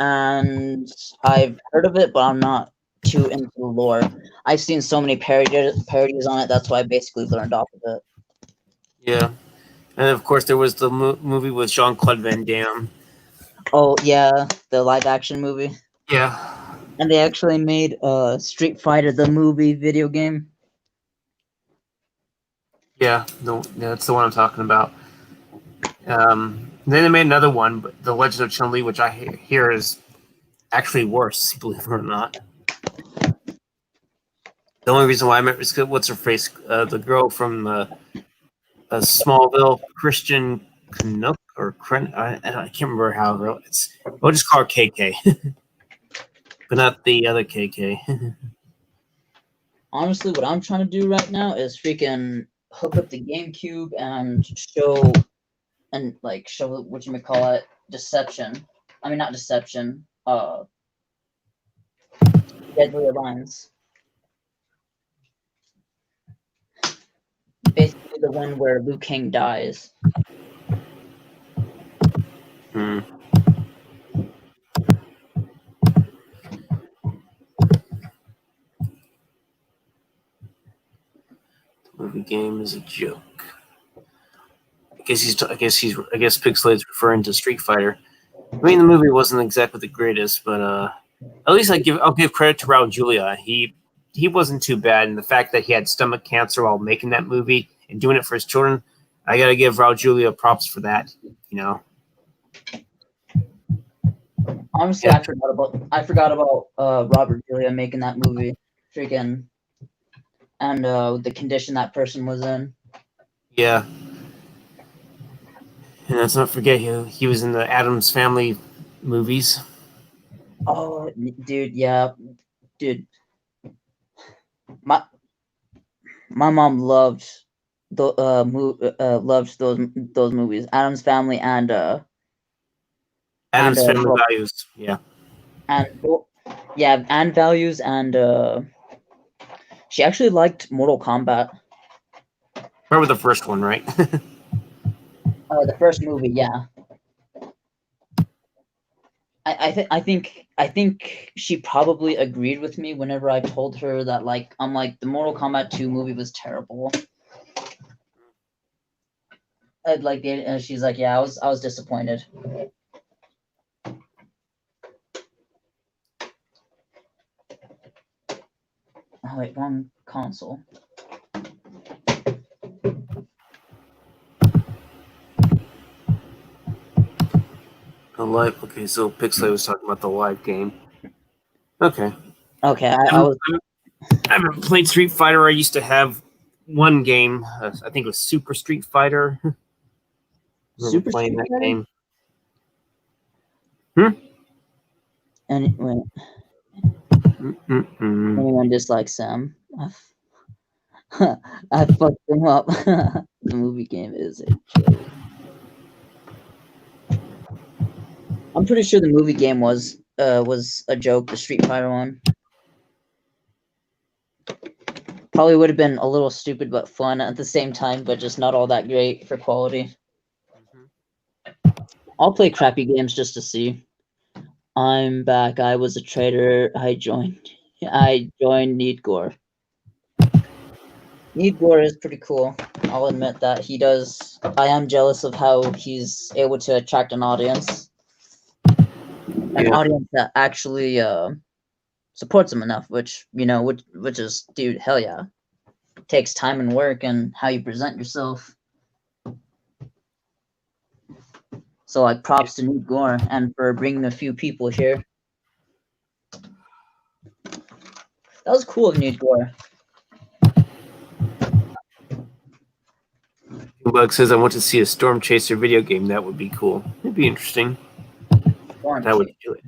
and I've heard of it, but I'm not too into the lore. I've seen so many parodies on it. That's why I basically learned off of it. Yeah, and of course there was the movie with Jean-Claude Van Damme. Oh yeah, the live action movie. Yeah. And they actually made Street Fighter the movie video game. Yeah, that's the one I'm talking about. Then they made another one, but The Legend of Chun-Li, which I hear is actually worse, believe it or not. The only reason why I remember is what's her face, the girl from Smallville, Christian Canuck or I can't remember how it's. We'll just call her KK, but not the other KK. Honestly, what I'm trying to do right now is freaking hook up the GameCube and show what you may call it, deception. I mean, not deception. Deadly Alliance. Basically, the one where Liu Kang dies. Hmm. The movie game is a joke. I guess Pixelate's referring to Street Fighter. I mean, the movie wasn't exactly the greatest, but at least I'll give credit to Raul Julia. He wasn't too bad, and the fact that he had stomach cancer while making that movie and doing it for his children, I gotta give Raul Julia props for that. You know. Honestly, yeah. I forgot about Robert Julia making that movie, freaking, and the condition that person was in. Yeah. And let's not forget he was in the Addams Family movies. Oh, dude, yeah, dude. My mom loved loved those movies, Addams Family and Addams Family Values, yeah. And Values, and she actually liked Mortal Kombat. Remember the first one, right? The first movie, yeah. I think she probably agreed with me whenever I told her that I'm like the Mortal Kombat 2 movie was terrible. And she's like, yeah, I was disappointed. Oh wait, wrong console. Okay, so Pixelate was talking about the live game. Okay. Okay, I haven't played Street Fighter. I used to have one game. I think it was Super Street Fighter. Super playing Street that Fighter? game. Anyway, anyone dislikes Sam? I fucked him up. The movie game is a joke. I'm pretty sure the movie game was a joke. The Street Fighter one probably would have been a little stupid but fun at the same time, but just not all that great for quality. I'll play crappy games just to see. I'm back. I was a traitor. I joined Need Gore. Need Gore is pretty cool. I'll admit that he does. I am jealous of how he's able to attract an audience. An audience that actually supports him enough, which is, dude, hell yeah. It takes time and work and how you present yourself. So like props to Need Gore and for bringing a few people here. That was cool of Need Gore. Bug says, I want to see a Storm Chaser video game. That would be cool. It'd be interesting. That would do it.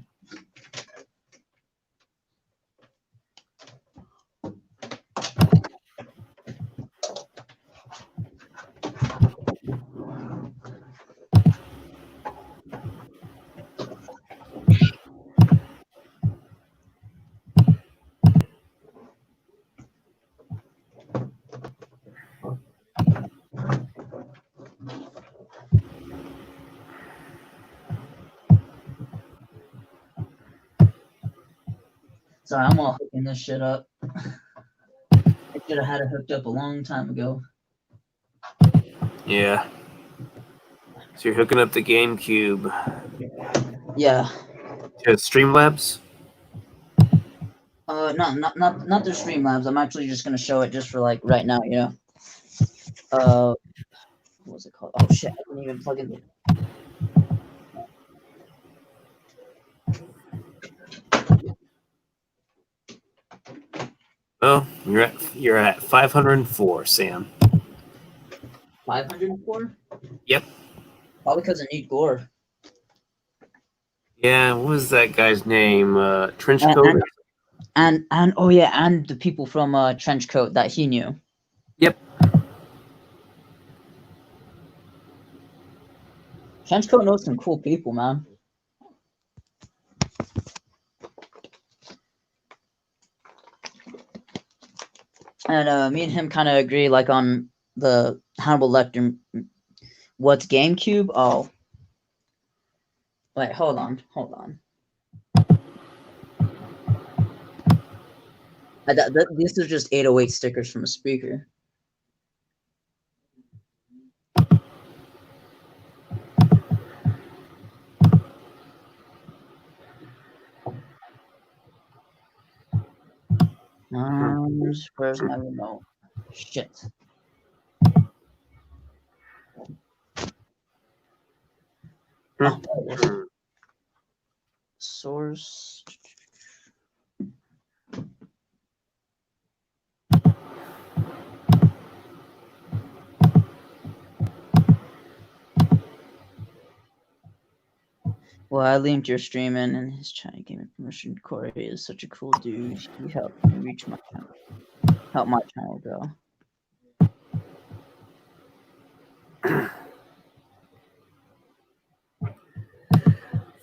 Sorry, I'm all hooking this shit up. I should have had it hooked up a long time ago. Yeah. So you're hooking up the GameCube. Yeah. To Streamlabs? Not the Streamlabs. I'm actually just gonna show it just for like right now, you know. What was it called? Oh shit, I didn't even plug in. Oh, you're at 504, Sam. 504? Yep. Probably because I need Gore. Yeah, what was that guy's name? Trenchcoat? And oh yeah, and the people from Trenchcoat that he knew. Yep. Trenchcoat knows some cool people, man. And me and him kind of agree, like on the Hannibal Lecter. What's GameCube? Oh, wait, hold on. These are just 808 stickers from a speaker. Where's my remote? Shit. Oh, source. Well, I linked your stream in, and his China gave me permission. Corey is such a cool dude. He helped me reach my channel. Help my channel grow.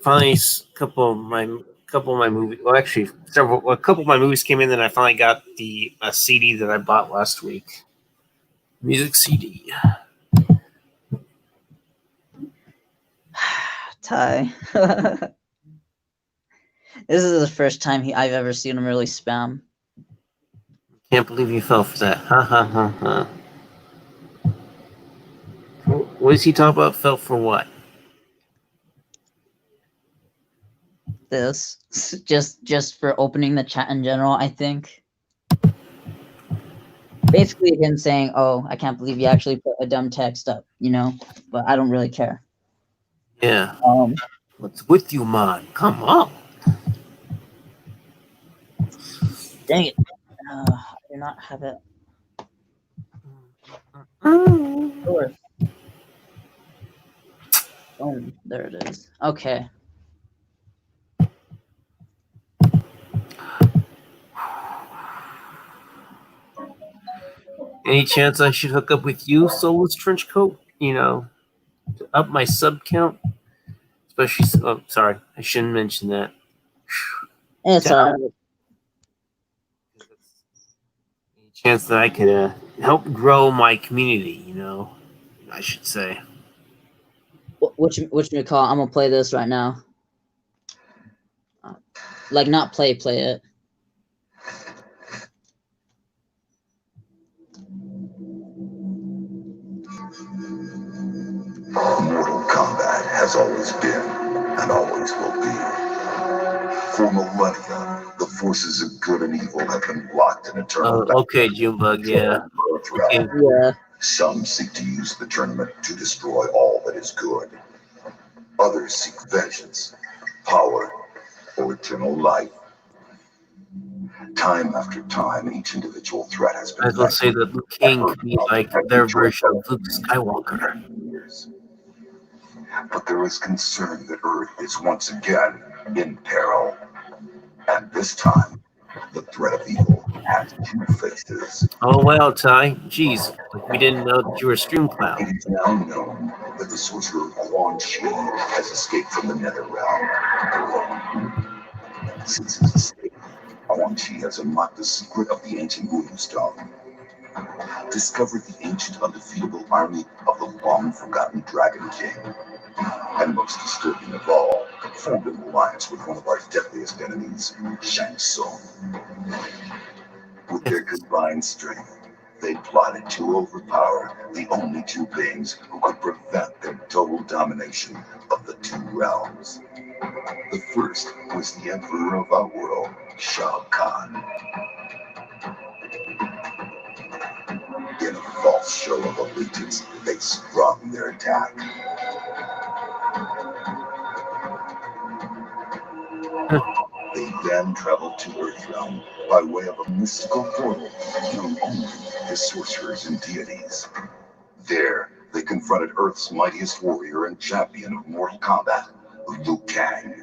Finally, a couple of my movies. Well, actually, a couple of my movies came in, and I finally got a CD that I bought last week. Music CD. Ty. This is the first time I've ever seen him really spam. Can't believe you fell for that. Ha ha ha ha. What is he talking about? Fell for what? This just for opening the chat in general, I think. Basically him saying, "Oh, I can't believe you actually put a dumb text up," you know, but I don't really care. Yeah. What's with you, man? Come on. Dang it. I do not have it. Sure. Oh, there it is. Okay. Any chance I should hook up with you, Soulless Trenchcoat? You know, to up my sub count? Especially, oh, sorry, I shouldn't mention that. It's alright. Any chance that I could help grow my community, you know, I should say. Which you call? I'm gonna play this right now. Like not play it. Mortal Kombat has always been and always will be. For millennia, the forces of good and evil have been locked in eternal battle. Okay, Junebug, yeah. Okay. Yeah. Some seek to use the tournament to destroy all that is good. Others seek vengeance, power, or eternal life. Time after time, each individual threat has been I was going to say that Luke King could be like their version of Luke Skywalker. But there is concern that Earth is once again in peril. And this time, the threat of evil has two faces. Oh, well, Ty. Jeez, like we didn't know that you were a stream cloud. It is now known that the sorcerer Quan Chi has escaped from the Nether Realm. Since his escape, Quan Chi has unlocked the secret of the ancient Voodoo Stone, discovered the ancient undefeatable army of the long-forgotten Dragon King, and most disturbing of all, formed an alliance with one of our deadliest enemies, Shang Tsung. With their combined strength, they plotted to overpower the only two beings who could prevent their total domination of the two realms. The first was the Emperor of our world, Shao Kahn. In a false show of allegiance, they sprung their attack. They then traveled to Earthrealm by way of a mystical portal known only to sorcerers and deities. There, they confronted Earth's mightiest warrior and champion of Mortal Kombat, Liu Kang.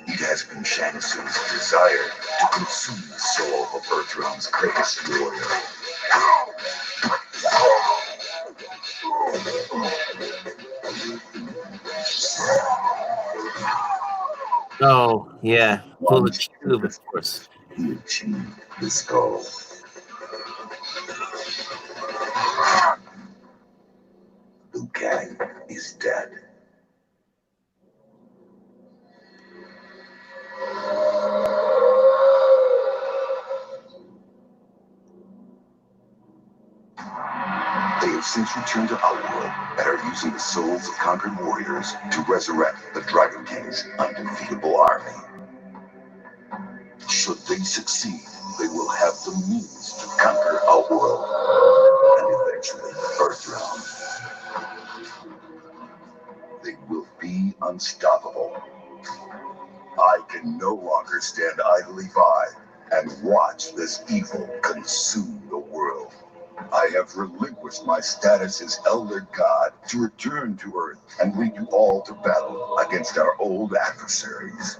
It has been Shang Tsung's desire to consume the soul of Earthrealm's greatest warrior. Oh, yeah. Pull the tube, of course. He achieved this goal. Liu Kang is dead. They have since returned to our world and are using the souls of conquered warriors to resurrect the Dragon King's undefeatable army. Should they succeed, they will have the means to conquer our world and eventually Earthrealm. They will be unstoppable. I can no longer stand idly by and watch this evil consume the world. I have relinquished my status as Elder God to return to Earth and lead you all to battle against our old adversaries.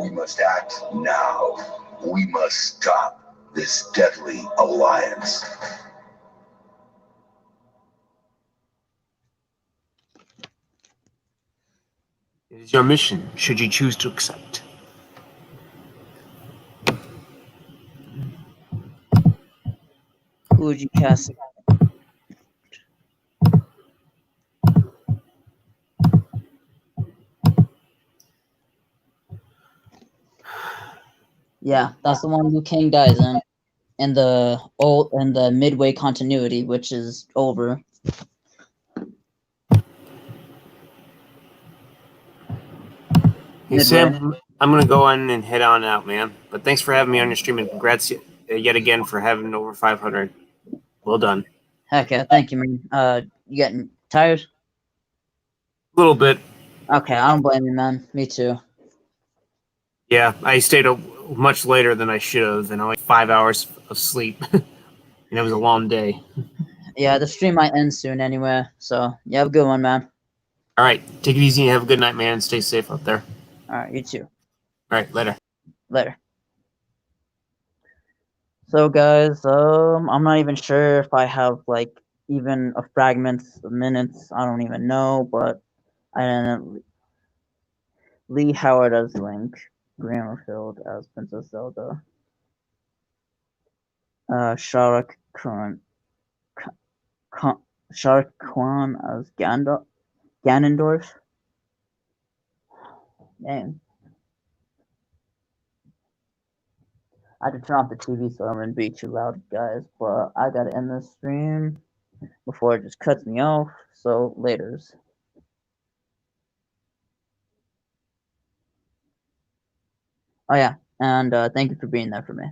We must act now. We must stop this deadly alliance. It is your mission, should you choose to accept. Who would you cast? Yeah, that's the one Liu Kang dies in the midway continuity, which is over. Hey, Sam, I'm going to go on and head on out, man. But thanks for having me on your stream, and congrats yet again for having over 500. Well done. Heck yeah, thank you, man. You getting tired? A little bit. Okay, I don't blame you, man. Me too. Yeah, I stayed much later than I should have, and only 5 hours of sleep. And it was a long day. Yeah, the stream might end soon anyway. So you have a good one, man. All right, take it easy and have a good night, man. Stay safe out there. All right, you too. All right, later. Later. So guys, I'm not even sure if I have like even a fragment of minutes. I don't even know, but I didn't. Lee Howard as Link, Grammerfield as Princess Zelda, Shahrukh Khan as Ganondorf. Dang. I had to turn off the TV so I wouldn't be too loud, guys. But I gotta end this stream before it just cuts me off. So laters. Oh yeah, and thank you for being there for me.